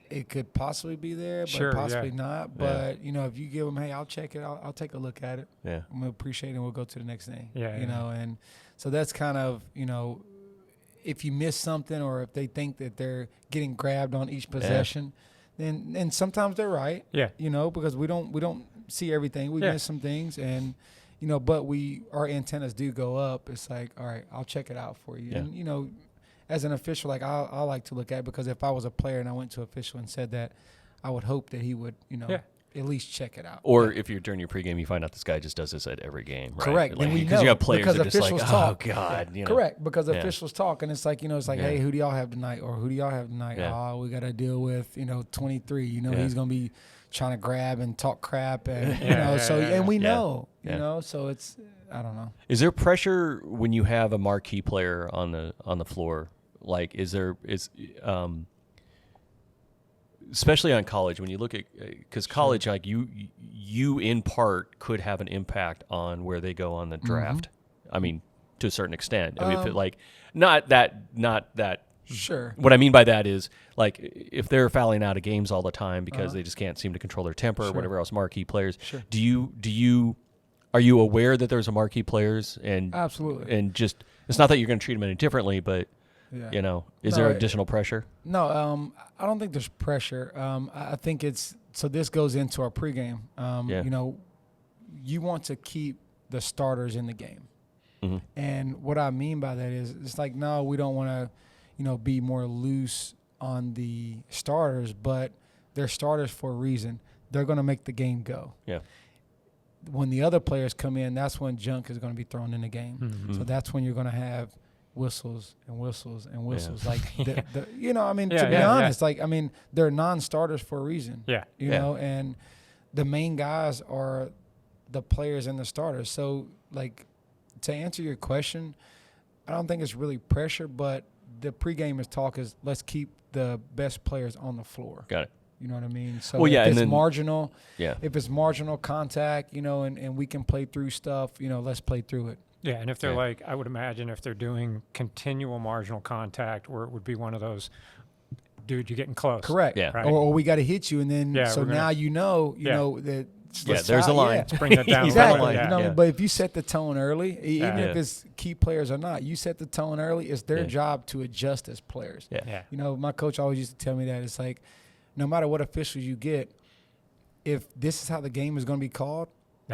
it could possibly be there, but possibly not. But, if you give them, hey, I'll check it. I'll take a look at it. Yeah. I'm going to appreciate it and we'll go to the next thing. Yeah. And so that's kind of, if you miss something or if they think that they're getting grabbed on each possession, then sometimes they're right. Yeah. Because we don't see everything. We miss some things and, but our antennas do go up. It's like, all right, I'll check it out for you. Yeah. And, as an official, like I like to look at it because if I was a player and I went to an official and said that, I would hope that he would, at least check it out. Or if you're during your pregame, you find out this guy just does this at every game, right? Correct. Like, Then we because know, you have players because that are just like, officials oh talk. God, you know. Correct, because Yeah. officials talk, and it's like, it's like, Yeah. hey, who do y'all have tonight, or who do y'all have tonight? Yeah. Oh, we got to deal with 23. Yeah. He's gonna be trying to grab and talk crap, and Yeah. and we Yeah. know, Yeah. so it's I don't know. Is there pressure when you have a marquee player on the floor? Like, especially on college, when you look at, because college, like you in part could have an impact on where they go on the draft. I mean, to a certain extent. I mean, if it, like, not that. Sure. What I mean by that is, like, if they're fouling out of games all the time because they just can't seem to control their temper or whatever else, marquee players. Sure. Are you aware that there's a marquee players and Absolutely. and just, it's not that you're going to treat them any differently, but Yeah. is there additional pressure? No, I don't think there's pressure. I think so this goes into our pregame. You want to keep the starters in the game. Mm-hmm. And what I mean by that is, it's like, no, we don't want to, be more loose on the starters, but they're starters for a reason. They're going to make the game go. Yeah. When the other players come in, that's when junk is going to be thrown in the game. Mm-hmm. So that's when you're going to have whistles and whistles and whistles. Yeah. Like, to be Yeah. honest, they're non-starters for a reason. Yeah. And the main guys are the players and the starters. So, like, to answer your question, I don't think it's really pressure, but the pregame talk is, let's keep the best players on the floor. Got it. You know what I mean? So Well, yeah, if and it's then- marginal, Yeah. if it's marginal contact, and we can play through stuff, let's play through it. Yeah, and if they're Yeah. like, I would imagine if they're doing continual marginal contact, where it would be one of those, dude, you're getting close. Correct. Yeah. Right. Or we got to hit you, and then Yeah, so we're gonna- now Yeah. that. Yeah, there's a line. Let's bring that down. Exactly. Line. Yeah. You know, but if you set the tone early, even Yeah. if it's key players or not, you set the tone early. It's their Yeah. job to adjust as players. Yeah. Yeah. My coach always used to tell me that it's like, no matter what officials you get, if this is how the game is going to be called,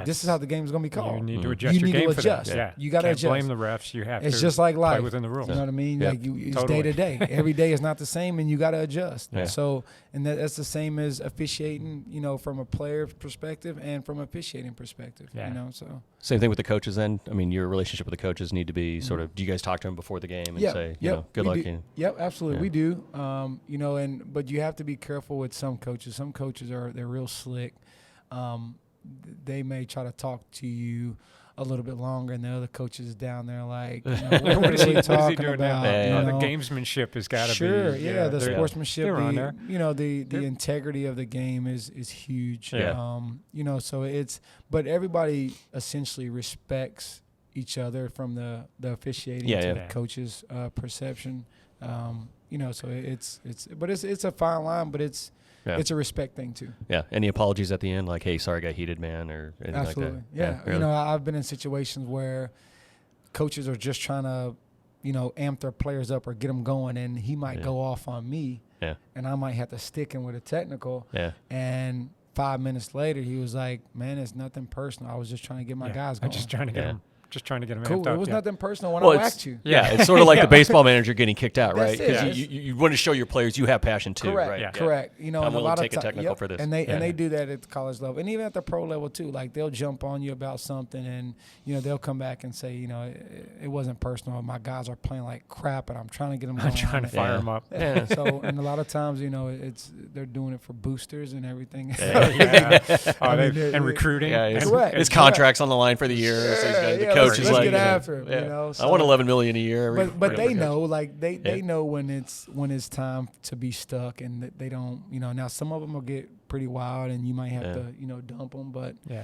this is how the game is going to be called. You need to Mhm. adjust You your need to game for that. adjust. Yeah. You gotta Can't blame adjust. the refs. You have It's to just like play life. within the rules. You know what I mean? Yeah. Like it's Totally. day to day. Every day is not the same, and you got to adjust. Yeah. So, and that's the same as officiating. From a player perspective and from officiating perspective. Yeah. So Same thing with the coaches then? I mean, your relationship with the coaches need to be sort of, do you guys talk to them before the game and say, good we luck? do. Yep, absolutely, Yeah. we do. But you have to be careful with some coaches. Some coaches they're real slick. They may try to talk to you a little bit longer, and the other coaches down there like, what What is he talking doing about? now? Yeah. The gamesmanship has got to Sure, be. yeah, the they're- sportsmanship, they're on there. the integrity of the game is huge. Yeah. So but everybody essentially respects each other from the officiating Yeah, to yeah. the coach's perception. So it's a fine line, but it's a respect thing too. Yeah. Any apologies at the end? Like, hey, sorry, I got heated, man, or anything Absolutely, like that? yeah. Really? I've been in situations where coaches are just trying to, amp their players up or get them going, and he might Yeah. go off on me. Yeah. And I might have to stick him with a technical. Yeah. And 5 minutes later, he was like, "Man, it's nothing personal. I was just trying to get my guys going." I'm just trying to get Yeah. him. Just trying to get him cool. amped up. It was yeah. nothing personal when Well, I it's- whacked you. Yeah, it's sort of like the baseball manager getting kicked out, That's right? it. Because Yeah. you want to show your players you have passion too, Correct. right? Yeah. Correct. I'm and a willing lot to of take a ti- technical yep. for this. And they Yeah. do that at the college level, and even at the pro level too. Like they'll jump on you about something, and they'll come back and say, it wasn't personal. My guys are playing like crap, and I'm trying to get them. I'm trying to fire him up. Yeah. So, and a lot of times, they're doing it for boosters and everything. Yeah. I mean, And recruiting. Yeah, and- it's, Correct. his contract's on the line for the year. So he's got, the coach is let's like, get after him. yeah. So, I want $11 million a year. but they Yeah. know, like they Yeah. know when it's time to be stuck, and that they don't. Now some of them will get pretty wild, and you might have Yeah. to dump them, but. Yeah.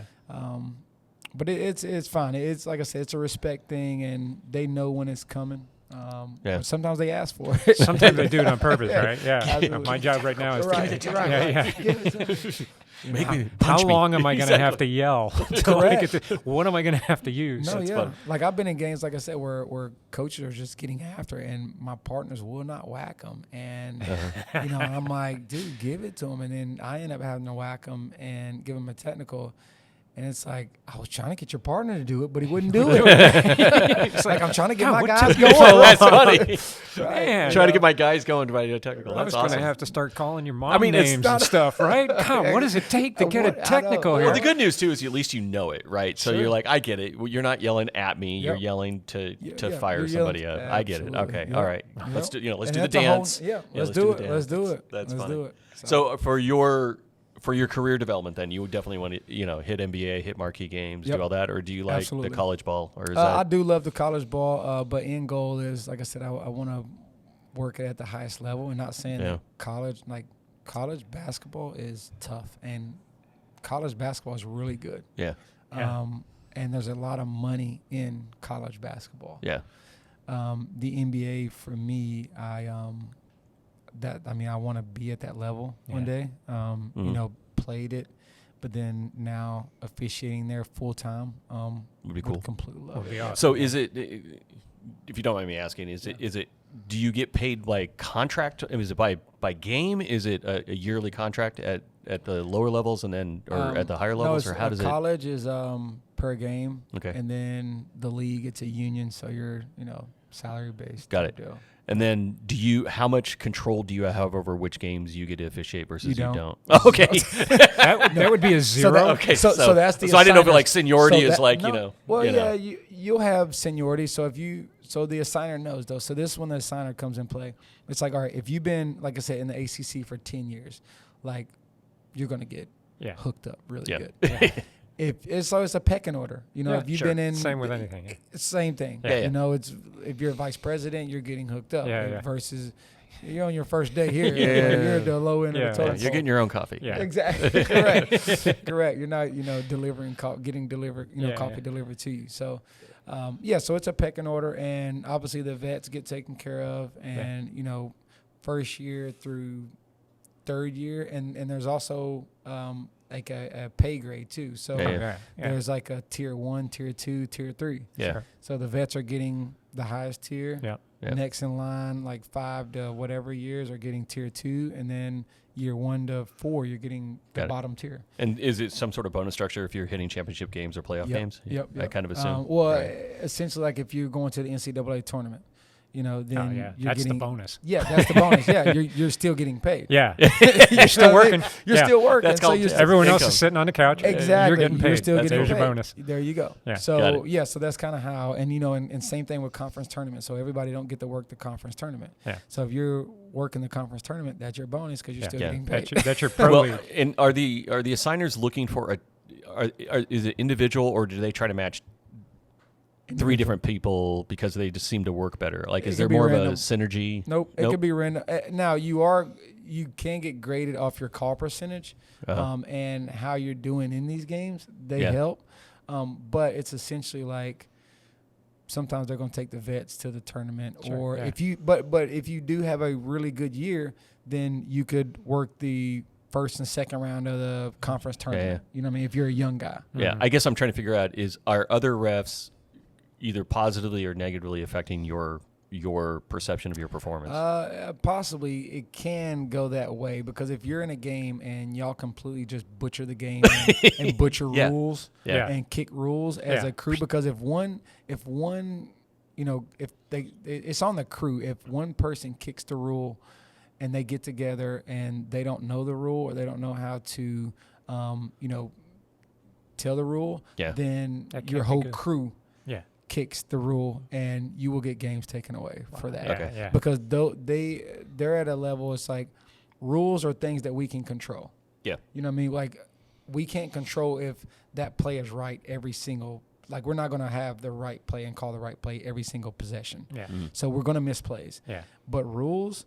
But it's fine. It's like I said, it's a respect thing, and they know when it's coming. Yeah. But sometimes they ask for it. Sometimes they do it on purpose, right? Yeah. Absolutely. My job right now is Right, to right. Yeah, yeah. Give it to 'em. Make me How punch me. long am I going to have to yell? Correct. What am I going to have to use? No, That's yeah. fun. Like I've been in games, like I said, where coaches are just getting after it, and my partners will not whack them. And, I'm like, dude, give it to them. And then I end up having to whack them and give them a technical. And it's like, I was trying to get your partner to do it, but he wouldn't do it. It's like, I'm trying to get my guys going. That's funny. Man, Trying to get my guys going to my technical. I That's was awesome. going to have to start calling your mom mean, it's names not and stuff, right? God, what does it take to get a technical here? Well, the good news too is at least you know it, right? So Sure. you're like, I get it. You're not yelling at me. You're Yep. yelling to Yeah, fire you're somebody yelling- up. I get it. Absolutely. Okay, Yep. all right. Yep. Let's do let's And do the that's a whole- dance. let's let's do do it. the Let's do dance. it. That's Let's funny. do it. So for your career development, then you would definitely want to hit NBA, hit marquee games, Yep. do all that, or do you like Absolutely. the college ball, or is I that do love the college ball, but end goal is, like I said, I want to work it at the highest level, and not saying Yeah. that college basketball is tough, and college basketball is really good. yeah Yeah. And there's a lot of money in college basketball. yeah The NBA for me, I want to be at that level one day. Played it, but then now officiating there full time would be cool. Completely love Would it. be awesome. So is it, if you don't mind me asking, is it do you get paid like contract? Is it by game? Is it a yearly contract at the lower levels and then or at the higher levels, or how does it? College is per game, Okay. and then the league, it's a union, so you're salary based. Got it. Deal. And then how much control do you have over which games you get to officiate versus You don't. Oh, okay. that would be a zero. Okay. So that's the So I didn't know if assigners. like seniority So is that- like, no. Well, yeah, you'll have seniority. So so the assigner knows though. So this is when the assigner comes in play. It's like, all right, if you've been, like I said, in the ACC for 10 years, like you're gonna get Yeah. hooked up really Yeah. good. If it's a pecking order, Yeah, if you've sure. been in Same with anything, yeah. it's same thing. Yeah, yeah. It's if you're a vice president, you're getting hooked up. Yeah, yeah. Versus you're on your first day here. Yeah. You're at the low end Yeah, of the totem You're getting pole. your own coffee. Yeah. Exactly. Correct. You're not, delivering, getting delivered, Yeah, coffee yeah. delivered to you. So, so it's a pecking order, and obviously the vets get taken care of, and first year through third year, and there's also like a pay grade too. So Yeah, Yeah. there's like a tier 1, tier 2, tier 3. Yeah. Sure. So the vets are getting the highest tier. Yeah. Yeah. Next in line, like 5 to whatever years, are getting tier 2, and then year 1 to 4, you're getting the Got it. bottom tier. And is it some sort of bonus structure if you're hitting championship games or playoff games? I kind of assume. Right. Essentially, like if you're going to the NCAA tournament, then Oh, yeah. you're That's getting the bonus. Yeah, that's the bonus. Yeah, you're still getting paid. Yeah. You're still working. You're Yeah. still working. That's so called you're still, Everyone else income. is sitting on the couch. exactly. You're getting paid. You're still getting There's paid. your bonus. There you go. Yeah. Got So it. so that's kind of how, and and same thing with conference tournament. So everybody don't get to work the conference tournament. Yeah. So if you're working the conference tournament, that's your bonus because you're Yeah. still Yeah. getting paid. That's your pro Well, league. and are the assigners looking for is it individual, or do they try to match three different people because they just seem to work better? Like, It is could there be more of random. a synergy? Nope. It could be random. Now you can get graded off your call percentage, and how you're doing in these games. They Yeah. help, but it's essentially like sometimes they're going to take the vets to the tournament, Sure, or yeah. if you but if you do have a really good year, then you could work the first and second round of the conference tournament. You know what I mean? If you're a young guy. Yeah, I guess I'm trying to figure out are other refs either positively or negatively affecting your perception of your performance? Possibly it can go that way, because if you're in a game and y'all completely just butcher the game and butcher Yeah. rules Yeah. and kick rules as Yeah. a crew, because if it's on the crew. If one person kicks the rule and they get together and they don't know the rule, or they don't know how to, tell the rule, Yeah. then That your can't be whole good. crew Yeah. kicks the rule, and you will get games taken away for that. Yeah, Okay. yeah. Because they're at a level, it's like rules are things that we can control. Yeah. You know what I mean? Like, we can't control if that play is right every single, like, we're not going to have the right play and call the right play every single possession. Yeah. So we're going to miss plays. Yeah. But rules,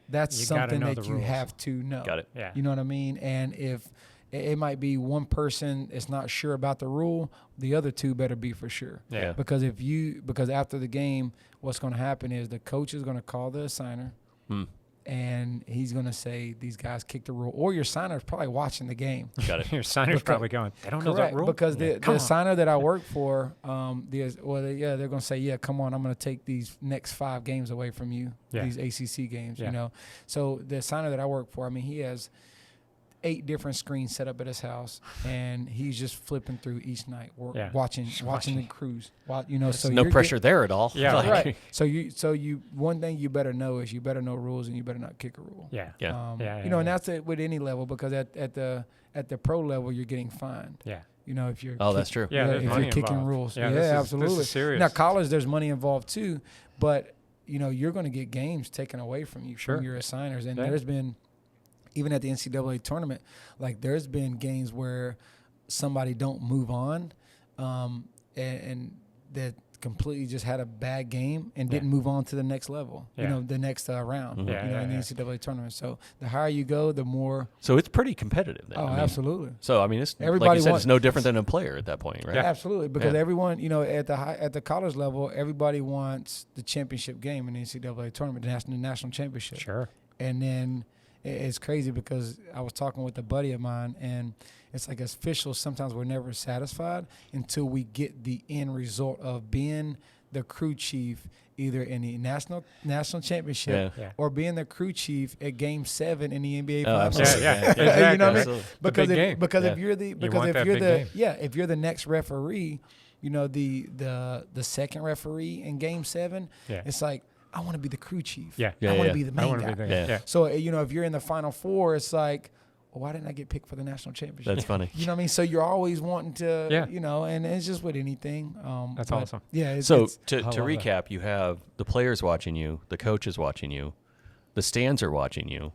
that's You gotta something know that the you rules. have to know. Got it. Yeah. You know what I mean? And if it might be one person is not sure about the rule, the other two better be for sure. Yeah. Because because after the game, what's going to happen is the coach is going to call the assigner, and he's going to say these guys kicked the rule, or your signer is probably watching the game. Got it. Your signer's probably going, they don't know that Correct, rule? because the Come on. assigner that I work for, they're going to say, yeah, come on, I'm going to take these next 5 games away from you, Yeah. these ACC games, Yeah. So the assigner that I work for, I mean, he has 8 different screens set up at his house, and he's just flipping through each night, watching the crews. So no pressure there at all. Yeah, Like, right. So you one thing you better know is you better know rules, and you better not kick a rule. Yeah. And that's it with any level, because at the pro level you're getting fined. Yeah. If you're that's true. Yeah, if you're kicking involved. rules. Yeah, absolutely. This is serious. Now college, there's money involved too, but you're going to get games taken away from you from your assigners, and there's been, even at the NCAA tournament, like there's been games where somebody don't move on, and that completely just had a bad game and didn't move on to the next level, the next round, in the NCAA tournament. So the higher you go, the more. So it's pretty competitive then. Absolutely. So, it's Everybody like you said, wants, it's no different than a player at that point, right? Yeah, absolutely. Because everyone, at the college level, everybody wants the championship game in the NCAA tournament, the national championship. Sure. And then it's crazy because I was talking with a buddy of mine, and it's like as officials, sometimes we're never satisfied until we get the end result of being the crew chief either in the national championship or being the crew chief at Game 7 in the NBA Finals. Exactly. You know what I mean? Because if you're the next referee, the second referee in Game 7, it's like, I want to be the crew chief. I want to be the main guy. So, if you're in the Final Four, it's like, why didn't I get picked for the national championship? That's funny. You know what I mean? So you're always wanting to, and it's just with anything. That's awesome. Yeah. To recap, you have the players watching you, the coaches watching you, the stands are watching you.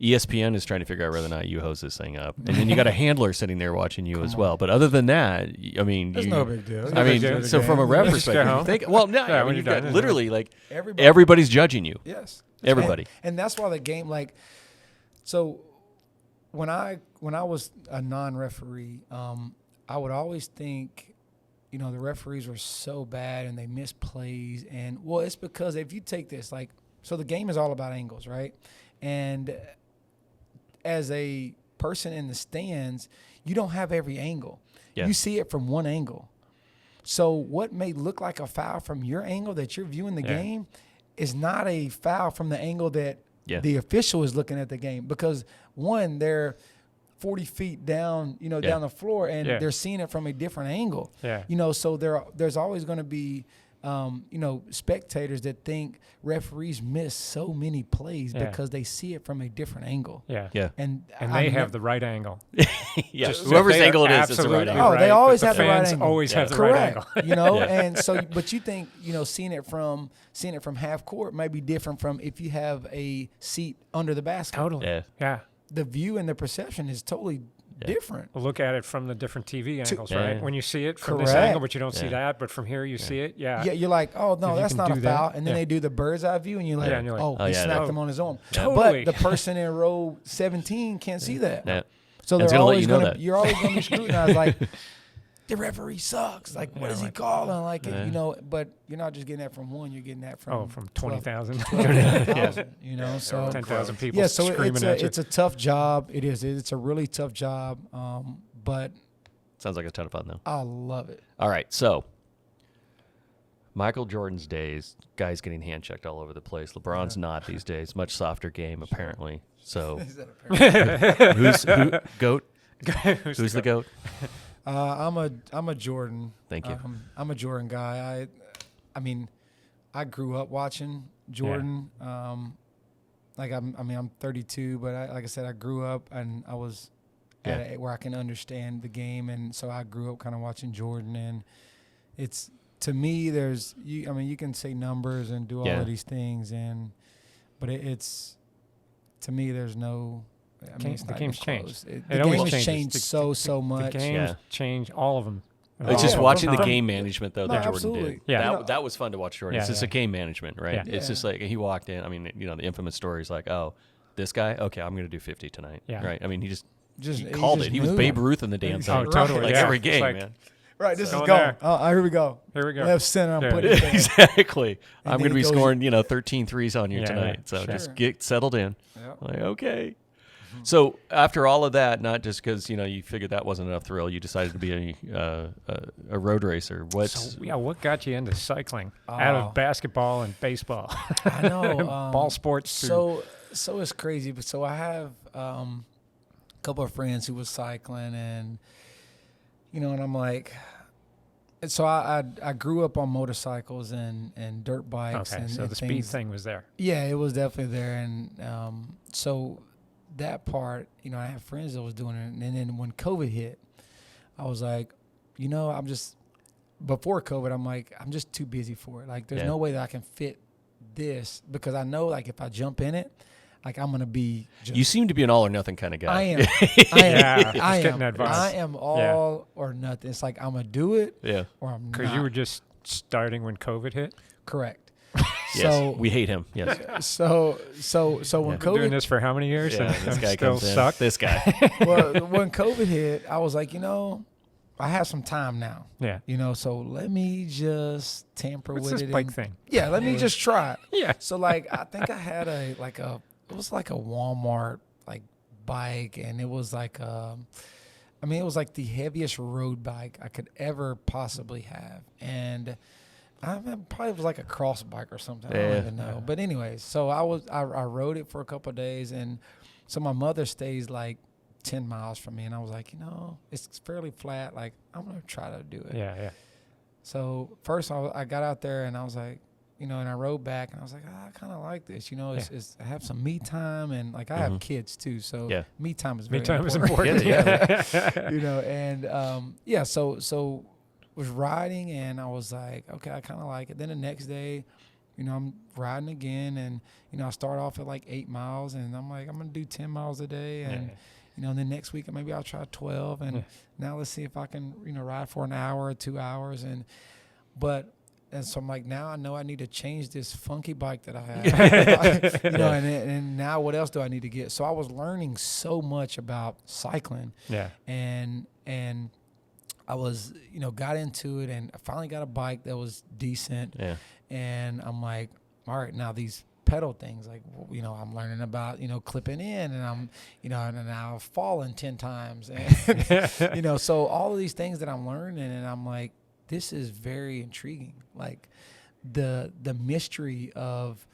ESPN is trying to figure out whether or not you hose this thing up, and then you got a handler sitting there watching you as well. But other than that, it's no big deal. So from a ref perspective, you've got literally like everybody's judging you. Yes, everybody, and that's why the game, so when I was a non-referee, I would always think, the referees were so bad and they miss plays, and it's because if you take this so the game is all about angles, right? And as a person in the stands, you don't have every angle. Yeah. You see it from one angle. So what may look like a foul from your angle that you're viewing the game is not a foul from the angle that the official is looking at the game, because one, they're 40 feet down, down the floor, and they're seeing it from a different angle. Yeah. So there's always going to be spectators that think referees miss so many plays because they see it from a different angle. Yeah. Yeah. And they have the right angle. Whoever's angle it is the right angle. Oh, they always have the right angle. Always have the right angle. And so, but you think, seeing it from half court might be different from if you have a seat under the basket. Totally. Yeah. The view and the perception is totally different. Look at it from the different TV angles, right? When you see it from this angle, but you don't see that, but from here you see it. Yeah. Yeah, you're like, oh no, that's not a foul. And then they do the bird's eye view, and you're like, he smacked him on his arm. Totally. But the person in row 17 can't see that. Yeah. So they're always going you're always going to be scrutinized like, the referee sucks. Like, what is he calling? Like, but you're not just getting that from one. You're getting that from 20,000. 12,000, so 10,000 people. Yeah, so screaming at you. it's a tough job. It is. It's a really tough job. But sounds like a ton of fun though. I love it. All right, so Michael Jordan's days, guys getting hand checked all over the place. LeBron's not these days. Much softer game apparently. So who's GOAT? Who's the GOAT? I'm a Jordan. Thank you. I'm a Jordan guy. I grew up watching Jordan. Yeah. I'm 32, but like I said, I grew up and I was at where I can understand the game, and so I grew up kind of watching Jordan. And it's, to me, you can say numbers and do all of these things, but it's, to me, there's no. The game's changed. The game has changed so much. The game's changed, all of them. It's just watching the game management, though, that Jordan absolutely. did. Yeah. That was fun to watch Jordan. It's just a game management, right? Yeah. It's just like he walked in. The infamous story is like, oh, this guy? Okay, I'm going to do 50 tonight. Yeah. Right? He he called it. He was Babe Ruth in the damn thing. Oh, totally. Every game, man. Right, this is going. Oh, here we go. Left center, I'm putting it there. Exactly. I'm going to be scoring, 13 threes on you tonight. So just get settled in. Yep. Like, okay. So after all of that, not just because you figured that wasn't enough thrill, you decided to be a road racer. What got you into cycling out of basketball and baseball? I know ball sports. So it's crazy. But so I have couple of friends who was cycling, and and I'm like, and so I grew up on motorcycles and dirt bikes. Okay, and so and the speed things. thing was there. Yeah, it was definitely there, and so that part, I have friends that was doing it, and then when COVID hit, I was like, I'm just before COVID, I'm like, I'm just too busy for it. Like, there's no way that I can fit this, because I know, like, if I jump in it, like, I'm gonna be. You seem to be an all or nothing kind of guy. I am. Yeah, I getting am. that vibe. I am all or nothing. It's like I'm gonna do it, or I'm not. Because you were just starting when COVID hit. Correct. Yes, So we hate him. Yes. So when Been doing COVID, this for how many years? Yeah, and this guy still comes in. suck. This guy. well, when COVID hit, I was like, I have some time now. Yeah. So let me just tamper What's with this it. bike and- thing? Yeah, let me just try it. Yeah. So like, I think I had it was like a Walmart like bike, and it was like it was like the heaviest road bike I could ever possibly have, and probably was like a cross bike or something. I don't even know. But anyways, so I rode it for a couple of days, and so my mother stays like 10 miles from me, and I was like, it's fairly flat. Like, I'm gonna try to do it. Yeah. So first I got out there, and I was like, and I rode back, and I was like, I kind of like this. It's I have some me time, and like I have kids too, so me time is very important. And so was riding, and I was like, okay, I kind of like it. Then the next day, I'm riding again, and I start off at like 8 miles, and I'm like, I'm gonna do 10 miles a day, and and then next week maybe I'll try 12, and now let's see if I can ride for an hour or 2 hours, and so I'm like, now I know I need to change this funky bike that I have, and now what else do I need to get? So I was learning so much about cycling, and I was, got into it, and I finally got a bike that was decent, and I'm like, all right, now these pedal things, like, I'm learning about, clipping in, and I'm, and I've fallen 10 times, and, so all of these things that I'm learning, and I'm like, this is very intriguing. Like the mystery of,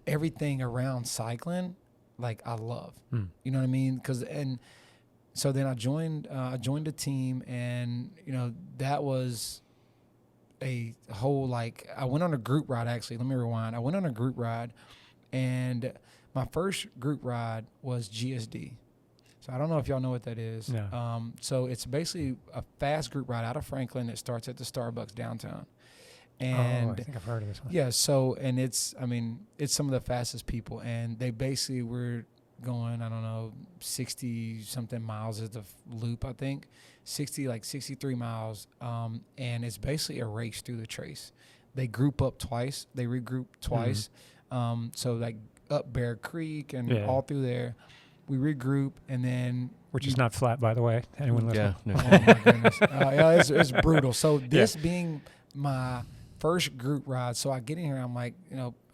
everything around cycling, like I love, you know what I mean? So then I joined a team, and, that was a whole, like, I went on a group ride, actually. Let me rewind. I went on a group ride, and my first group ride was GSD. So I don't know if y'all know what that is. No. So it's basically a fast group ride out of Franklin that starts at the Starbucks downtown. And I think I've heard of this one. yeah, so, and it's some of the fastest people, and they basically were going, I don't know, 60 something miles is the loop, I think, 63 miles. And it's basically a race through the trace. They group up twice, they regroup twice. So like up Bear Creek and all through there, we regroup, and then which is not flat, by the way. Anyone listening? No. Oh my goodness, it's brutal. So this being my first group ride, so I get in here, I'm like,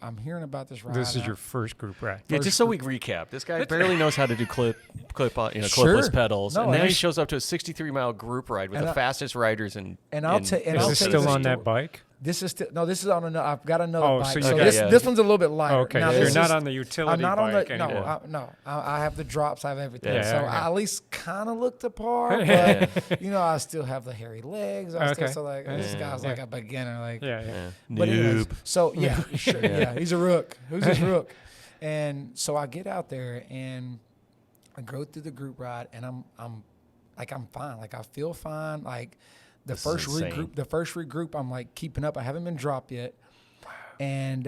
I'm hearing about this ride. This is your first group ride. Yeah, just so we recap, this guy barely knows how to do clipless pedals, and now he shows up to a 63-mile group ride with the fastest riders in. And I'll tell you, is this still on that bike? This is still This is on another. I've got another bike. So this one's a little bit lighter. Okay, now, so you're not on the utility I'm not bike on the anymore. No. I have the drops. I have everything. Yeah, so okay. I at least kind of look the part, but I still have the hairy legs. This guy's like a beginner. Like But anyways, so he's a rook. Who's this rook? And so I get out there, and I go through the group ride, and I'm fine. Like, I feel fine. Like, the first regroup, I'm like keeping up. I haven't been dropped yet. And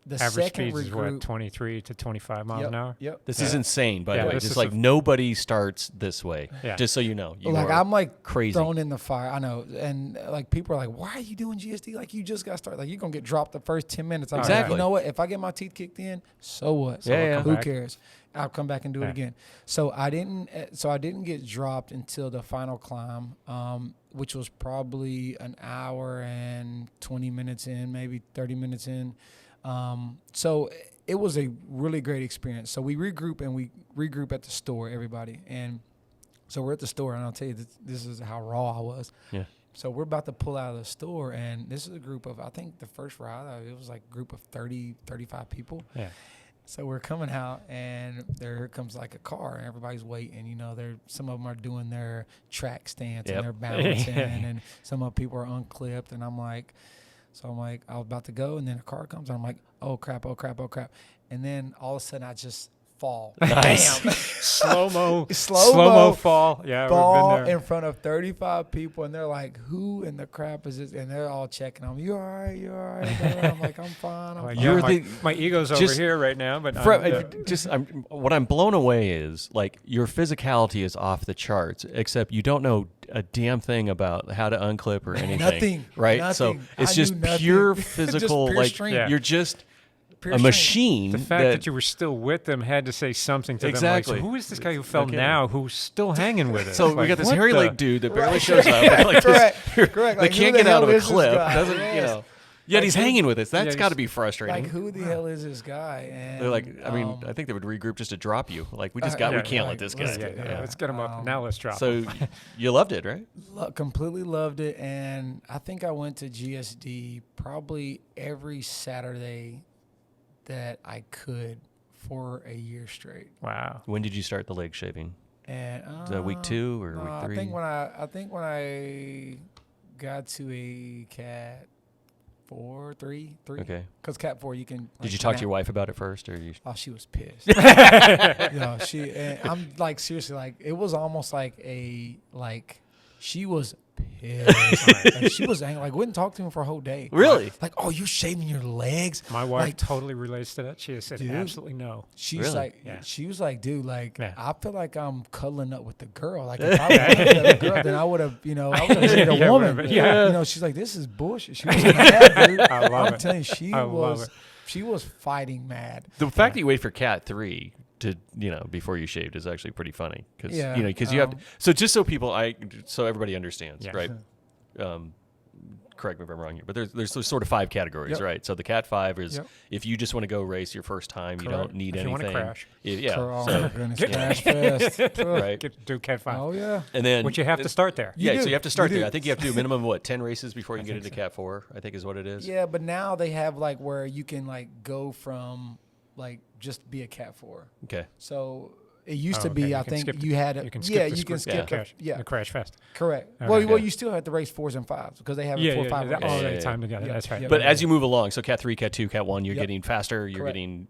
the average second speed is regroup, what, 23 to 25 miles an hour? Yep. This is insane, by the way. this Just is like nobody starts this way. Yeah. Just so you know. I'm like crazy. thrown in the fire. I know. And like, people are like, why are you doing GSD? Like, you just got started. Like, you're going to get dropped the first 10 minutes. I'm Exactly. like, you know what? If I get my teeth kicked in, so what? Who cares? I'll come back and do it again. So I didn't get dropped until the final climb, which was probably an hour and 20 minutes in, maybe 30 minutes in. So it was a really great experience. So we regroup at the store, everybody. And so we're at the store, and I'll tell you, this is how raw I was. Yeah. So we're about to pull out of the store, and this is a group of, I think the first ride, it was like a group of 30, 35 people. Yeah. So we're coming out, and here comes like a car, and everybody's waiting. You know, some of them are doing their track stance and they're balancing, and some of people are unclipped. And I'm like, I was about to go, and then a car comes, and I'm like, oh crap, and then all of a sudden I just fall. Nice. Bam. Slow-mo fall. Yeah, fall we've been there. in front of 35 people, and they're like, who in the crap is this? And they're all checking on me. You all right? I'm like, I'm fine. Like, fine. my ego's over here right now, but what I'm blown away is like your physicality is off the charts, except you don't know a damn thing about how to unclip or anything. Nothing. Right? Nothing. So it's I just knew pure nothing. physical, Just pure strength. you're just Pure a strength. machine. the fact that you were still with them had to say something to them. Exactly. Like, so who is this guy who fell Okay. now who's still hanging with us? So we Like, got this what hairy the- leg dude that barely shows up. Like Correct. this- Correct. They Like, who can't the get out hell of a is this clip. guy? Doesn't Yes. Yet Like, he's who- hanging with us. That's yeah, got to he's- be frustrating. Like, who the hell is this guy? And They're like, I mean, I think they would regroup just to drop you. Like, we Yeah, can't like, let this let's guy. get- let's get him up. Now let's drop him. So you loved it, right? completely loved it, and I think I went to GSD probably every Saturday that I could for a year straight. Wow. When did you start the leg shaving? And Is that week 2 or no, week 3? I think when I got to a cat 4, 3, Okay. because cat 4 you can. Did you talk to your wife about it first, or you? Oh, she was pissed. And I'm like, seriously, like it was almost like she was pissed. Like, she was angry. Like, wouldn't talk to him for a whole day. Really? Like, oh, you shaving your legs? My wife Like, totally relates to that. She has said Dude. absolutely no. She's Really? like, Yeah. she was like, dude, like, Yeah. I feel like I'm cuddling up with the girl. Like, if I wanted the girl, then I would have, I would have dated a Yeah, woman. would've- yeah. She's like, this is bullshit. She was mad, dude. I love I'm it. telling you, I love it. she was fighting mad. The fact that you wait for cat 3 to before you shaved is actually pretty funny because Yeah, you have to, so just so everybody understands, Yeah. right? Correct me if I'm wrong here, but there's sort of 5 categories, Yep. right? So the cat 5 is Yep. if you just want to go race your first time, you Correct. don't need If you anything. wanna crash. Yeah. Oh, So my goodness. Crash fest. right. Do cat 5. Oh, yeah. And then Which you have to start there. You Yeah, so do. you have to start You there. do. I think you have to do a minimum of what 10 races before you can get into think cat 4. I think is what it is. Yeah, but now they have like where you can like go from like just be a cat 4. Okay. So it used Oh, to be, okay. I You can think skip the- you had You can yeah, skip the you can script. skip Crash. yeah, The crash fest. correct. Okay. Well, Yeah. you still have to race 4s and 5s because they have Yeah, 4, yeah, 5 yeah. races. All yeah, that yeah. time together. Yeah. That's right. Yeah. But as you move along, so cat 3, cat 2, cat 1, you're Yep. getting faster, you're Correct. getting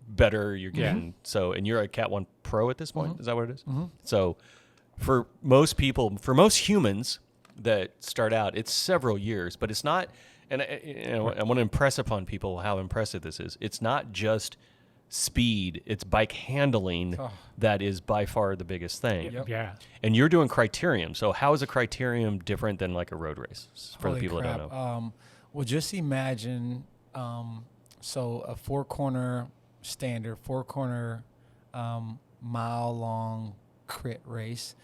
better, you're getting and you're a cat 1 pro at this point. Is that what it is? So for most people, for most humans that start out, it's several years, but it's not, and I want to impress upon people how impressive this is. It's not just speed, it's bike handling that is by far the biggest thing. Yep. Yeah. And you're doing Criterium. So how is a Criterium different than like a road race for Holy the people crap. that don't know? Well, just imagine, so a 4-corner standard, 4-corner mile-long crit race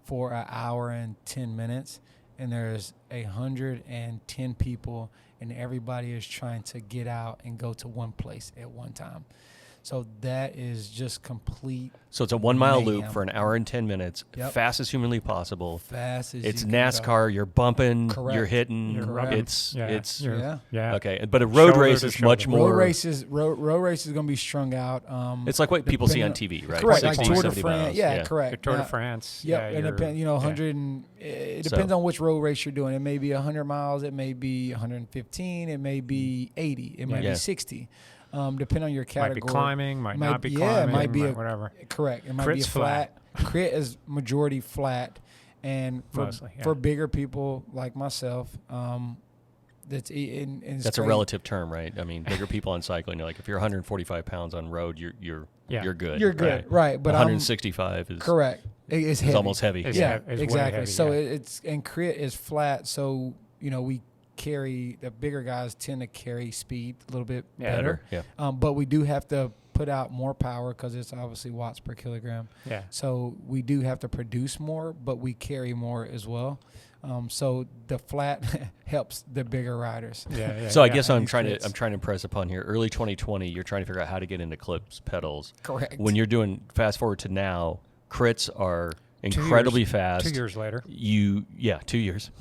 for an hour and 10 minutes, and there's 110 people, and everybody is trying to get out and go to one place at one time. So that is just complete So it's a 1 mile loop mayhem. for an hour and 10 minutes, Yep. fast as humanly possible. fast as It's you can go. NASCAR. You're bumping, you're Correct. hitting. You're rubbing. It's Yeah. it's You're- Yeah. Yeah. okay. But a road Shoulder race to is shoulder. much more. Road races is going to be strung out. It's like what people see on depending TV, right? Correct, 60, like Tour de 70 France. miles. Yeah, correct. The Tour de Now- France. Yep, Yeah, and you're- depend, yeah. 100. It depends on which road race you're doing. It may be 100 miles. It may be 115. It may be 80. It may Yeah. be 60. Depending on your category. Might be climbing, might not be yeah, climbing, it might be whatever. Correct. It might be a Crit's flat. Crit is majority flat, and for, Mostly, yeah. for bigger people like myself, that's That's a relative term, right? I mean, bigger people on cycling, like if you're 145 pounds on road, you're Yeah. good. You're good, right? But 165 is correct. It's is heavy. almost heavy. It's Yeah, heavy. It's way exactly. heavy, So yeah. it's and crit is flat. So we carry the bigger guys tend to carry speed a little bit Yeah. better. Yeah. But we do have to put out more power because it's obviously watts per kilogram. Yeah. So we do have to produce more, but we carry more as well. So the flat helps the bigger riders. Yeah. Yeah. So I yeah. guess I'm these trying crits. to impress upon here. Early 2020, you're trying to figure out how to get into clips pedals. Correct. When you're doing fast forward to now, crits are incredibly fast. 2 years later. 2 years.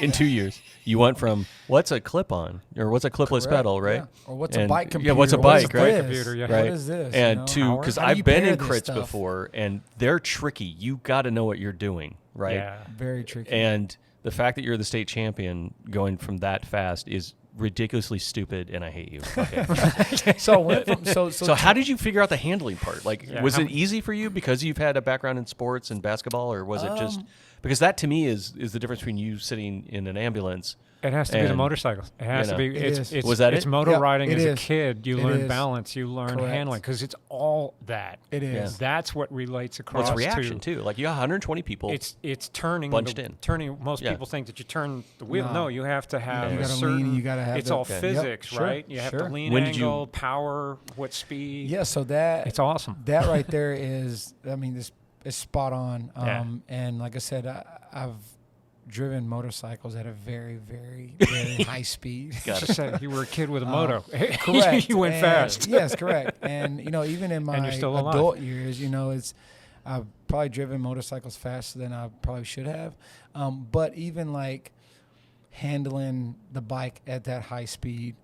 In 2 years, you went from what's a clip-on or what's a clipless Correct, pedal, right? yeah. Or what's a bike computer? Yeah, what's a What is bike, right? this? Computer, yeah. Right. What is this? And you know? two, because How do you I've been pair in this crits stuff? before, and they're tricky. You got to know what you're doing, right? Yeah. Very tricky. And the fact that you're the state champion going from that fast is ridiculously stupid, and I hate you. Okay. so I went from So how did you figure out the handling part? Like, Yeah, was how- it easy for you because you've had a background in sports and basketball, or was it just because that to me is the difference between you sitting in an ambulance? It has to be the And, motorcycle. It has you to know. be. It It's, is. it's, Was that it's it? moto Yep, riding it as a is. kid. You It learn is. balance. You learn Correct. handling because it's all that. It is. Yeah. That's what relates across Well, it's reaction to. too. Like you got 120 people. It's turning. Bunched in. Turning. Most Yeah. people think that you turn the wheel. No. No, you have to have You a gotta certain. lean, you gotta have It's the- all Okay. Yep, physics, sure, right? You have sure. to lean When did you- angle, power, what speed. Yeah, so that It's awesome. that right there is, I mean, this is spot on. Yeah. And like I said, I've driven motorcycles at a very, very, very high speed. Got Just say you were a kid with a moto. Correct. You went And- fast. Yes, correct. And even in my you're still alive. adult years, I've probably driven motorcycles faster than I probably should have. But even like handling the bike at that high speed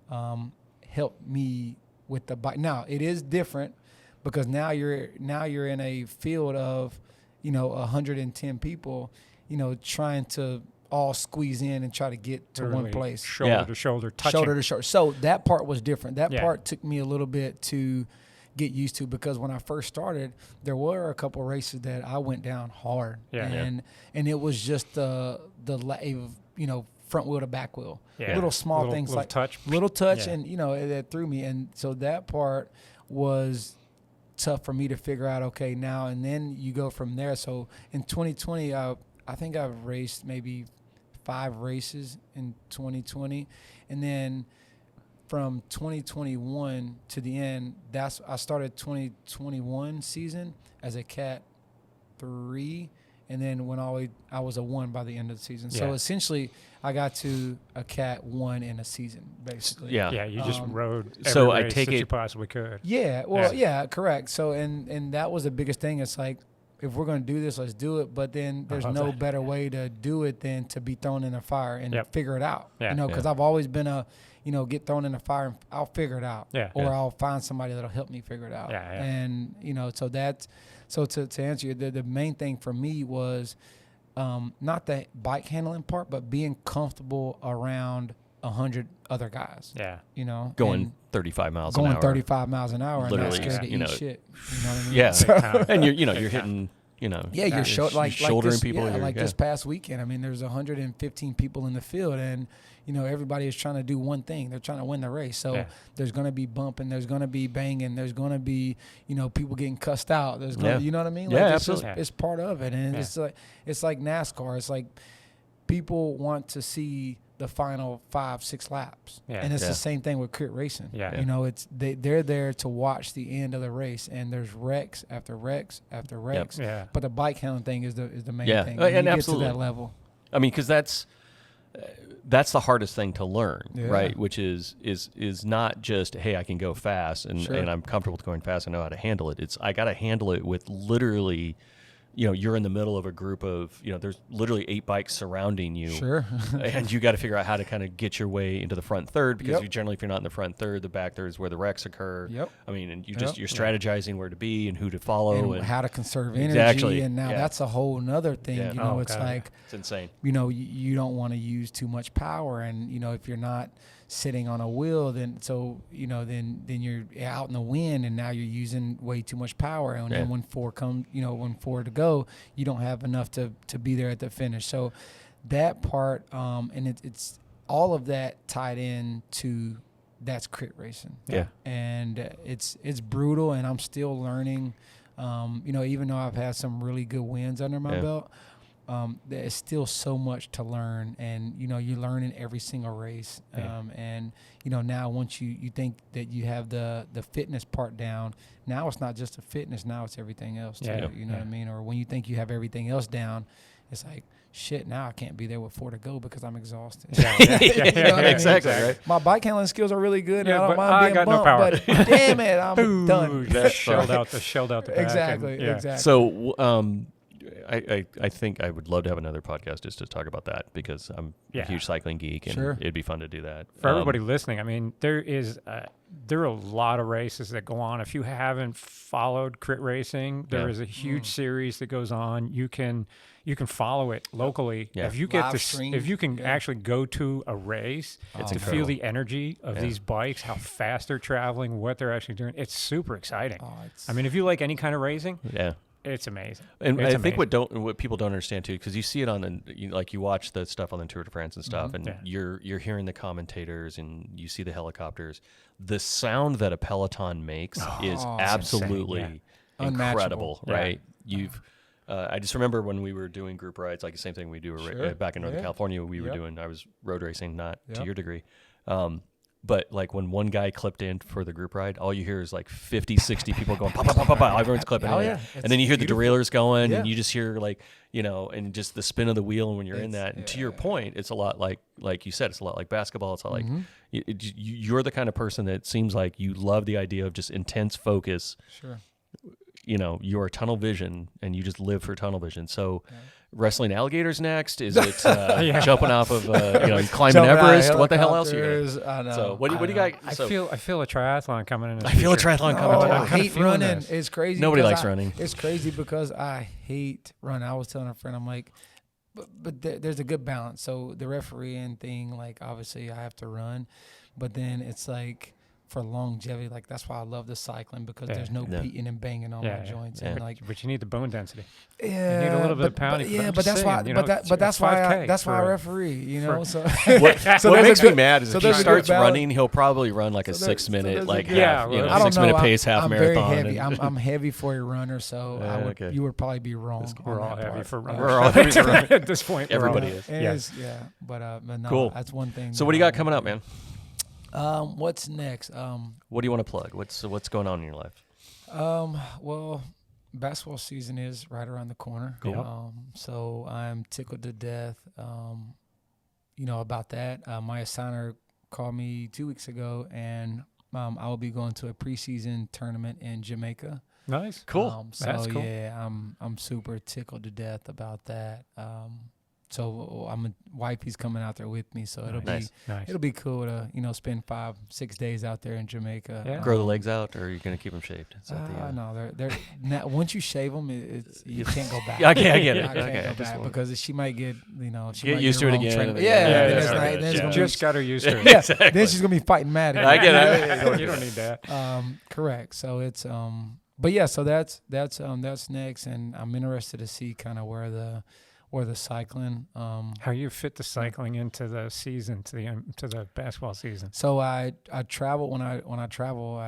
helped me with the bike. Now it is different because now you're in a field of 110 people, trying to all squeeze in and try to get to one Literally place. shoulder Yeah. to shoulder, touching. Shoulder to shoulder. So that part was different. That Yeah. part took me a little bit to get used to because when I first started, there were a couple races that I went down hard. Yeah. And it was just the front wheel to back wheel. Yeah. Little small Little- things little like touch. little touch Yeah. and that threw me. And so that part was tough for me to figure out, okay, now and then you go from there. So in 2020, I think I've raced maybe 5 races in 2020. And then from 2021 to the end, I started 2021 season as a Cat 3, and then I was a 1 by the end of the season. So Yeah. essentially, I got to a Cat 1 in a season, basically. yeah. Yeah, you just rode every so I race take that you it- possibly could. Yeah, well, Yeah. yeah, correct. So and that was the biggest thing. It's like, if we're going to do this, let's do it. But then there's love no that. better way to do it than to be thrown in the fire and Yep. figure it out. Yeah. Because Yeah. I've always been get thrown in the fire and I'll figure it out. Yeah. Or Yeah. I'll find somebody that'll help me figure it out. Yeah, yeah. And, so to answer you, the main thing for me was not the bike handling part, but being comfortable around 100 other guys. Yeah. going and 35 miles an going hour. 35 miles an hour and not Literally, scared to you eat know, shit. You know what I mean? Yeah. So- And you're hitting, Yeah, Yeah, you're shouldering this, people. Yeah, you're- like yeah. this past weekend. I mean, there's 115 people in the field, and everybody is trying to do one thing. They're trying to win the race. So Yeah. there's going to be bumping. There's going to be banging. There's going to be people getting cussed out. There's going Yeah. to, you know what I mean? Yeah, it's just- absolutely. it's part of it, and Yeah. it's like NASCAR. It's like people want to see the final 5-6 laps, Yeah. and it's Yeah. the same thing with crit racing. Yeah. It's they're there to watch the end of the race, and there's wrecks after wrecks after wrecks. Yeah. But the bike handling thing is the main Yeah. thing. And you get absolutely. to that level. I mean, because that's the hardest thing to learn, Yeah. right? Which is not just, hey, I can go fast and, Sure. and I'm comfortable with going fast. I know how to handle it. It's I got to handle it with literally, you're in the middle of a group of, there's literally 8 bikes surrounding you. Sure. And you got to figure out how to kind of get your way into the front third because Yep. generally, if you're not in the front third, the back third is where the wrecks occur. Yep. I mean, and you're Yep. strategizing where to be and who to follow. And how to conserve energy. Exactly. And now Yeah. that's a whole nother thing. Yeah. Oh, It's God. like, It's insane. you don't want to use too much power, and if you're not sitting on a wheel, then then you're out in the wind, and now you're using way too much power, and Yeah. then when 4 to go, you don't have enough to be there at the finish. So that part, and it's all of that tied in to that's crit racing. Yeah. And it's brutal, and I'm still learning. Even though I've had some really good wins under my Yeah. belt, there's still so much to learn, and you learn in every single race. Yeah. And now once you think that you have the fitness part down, now it's not just the fitness, now it's everything else too. Yeah. You know what I mean? Or when you think you have everything else down, it's like, shit, now I can't be there with 4 to go because I'm exhausted. Yeah. You know what I mean? Exactly, right? My bike handling skills are really good, Yeah, and I don't but mind I being got no bumped, power. but damn it, I'm done. Shelled out the back. Exactly, and, yeah. exactly. So, I think I would love to have another podcast just to talk about that because I'm a huge cycling geek and it'd be fun to do that. For everybody listening, I mean, there are a lot of races that go on. If you haven't followed Crit Racing, there is a huge series that goes on. You can follow it locally. Yeah. If you get if you can actually go to a race to feel the energy of these bikes, how fast they're traveling, what they're actually doing, it's super exciting. I mean, if you like any kind of racing, it's amazing. And I think what people don't understand too, because you see it on you watch the stuff on the Tour de France and stuff, and you're hearing the commentators and you see the helicopters. The sound that a peloton makes is absolutely incredible, right? I just remember when we were doing group rides, like the same thing we do back in Northern California. We were doing. I was road racing, not to your degree. But like when one guy clipped in for the group ride, all you hear is like 50, 60 people going, pop, pop, pop, pop, pop. Everyone's clipping in. And then you hear the derailleurs going and you just hear like, and just the spin of the wheel. And when you're in that, and to your point, it's a lot like you said, it's a lot like basketball. It's a lot like you're the kind of person that seems like you love the idea of just intense focus. Sure. You're tunnel vision and you just live for tunnel vision. So wrestling alligators next? Is it jumping off of, climbing Everest? What the hell else are you doing? I know. So what do you got? I feel a triathlon coming in. I feel a triathlon coming. I hate running. It's crazy. Nobody likes running. It's crazy because I hate running. I was telling a friend, I'm like, but there's a good balance. So the refereeing thing, like obviously I have to run, but then it's like, for longevity, like that's why I love the cycling because there's no beating and banging on my joints, and but you need the bone density. Yeah, you need a little bit of pounding. But that's why. That's why I referee. So what makes me mad is if he starts running, he'll probably run like a 6 minute, like 6 minute pace half marathon. Very heavy. I'm heavy for a runner, so you would probably be wrong. We're all heavy for runners. We're all heavy for runners at this point. Everybody is. But no, cool. That's one thing. So what do you got coming up, man? What's next? What do you want to plug? What's going on in your life? Well, basketball season is right around the corner. Cool. So I'm tickled to death, about that. My assigner called me 2 weeks ago, and I will be going to a preseason tournament in Jamaica. Nice. Cool. That's cool. Yeah, I'm super tickled to death about that. So wifey's coming out there with me, so it'll be cool to spend 5-6 days out there in Jamaica. Yeah. Grow the legs out, or are you gonna keep them shaved? No, they're now, once you shave them, you can't go back. I get it. I can't go back because she might get she get might used to it again. Just got her used to it. Yeah, exactly. Then she's gonna be fighting mad. I get it. You don't need that. Correct. So it's but yeah, so that's next, and I'm interested to see kind of where the cycling. How you fit the cycling into the season, to the basketball season. So I travel when I travel.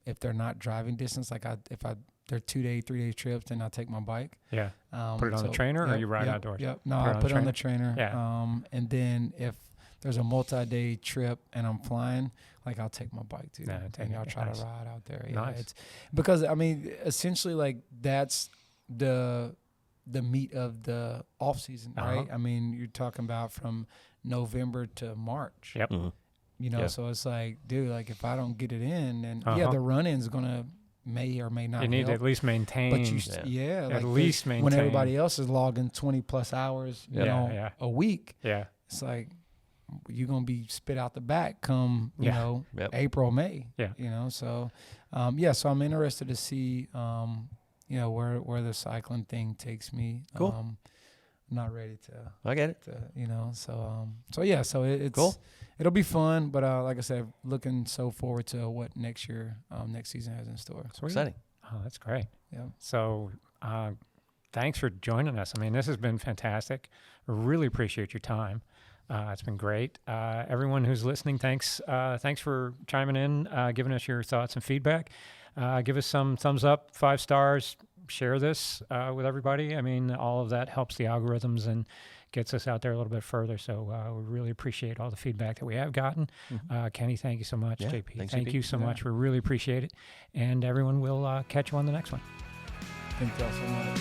If they're not driving distance, like they're 2-day, 3-day trips, then I take my bike. Yeah. Put it on the trainer, or you ride outdoors. Yep. No, I put it on the trainer. Yeah. And then if there's a multi-day trip and I'm flying, like I'll take my bike too, and I'll try to ride out there. Yeah, nice. It's because essentially like that's the meat of the off season, right? I mean, you're talking about from November to March. Yep. Mm-hmm. So it's like, dude, like if I don't get it in, then the run-in's gonna may or may not. You need to at least maintain. But at least maintain when everybody else is logging 20+ hours, a week. Yeah, it's like you're gonna be spit out the back come April, May. Yeah. So so I'm interested to see. Where the cycling thing takes me. Cool. I'm not ready to. I get it. So it's cool. It'll be fun, but like I said, looking so forward to what next season has in store. Sweet. Exciting. Oh, that's great. Yeah. So, thanks for joining us. I mean, this has been fantastic. I really appreciate your time. It's been great. Everyone who's listening, thanks for chiming in, giving us your thoughts and feedback. Give us some thumbs up, 5 stars, share this with everybody. I mean, all of that helps the algorithms and gets us out there a little bit further. So we really appreciate all the feedback that we have gotten. Mm-hmm. Kenny, thank you so much. Yeah, JP, thank you so much. We really appreciate it. And everyone will catch you on the next one. Thank you all so much.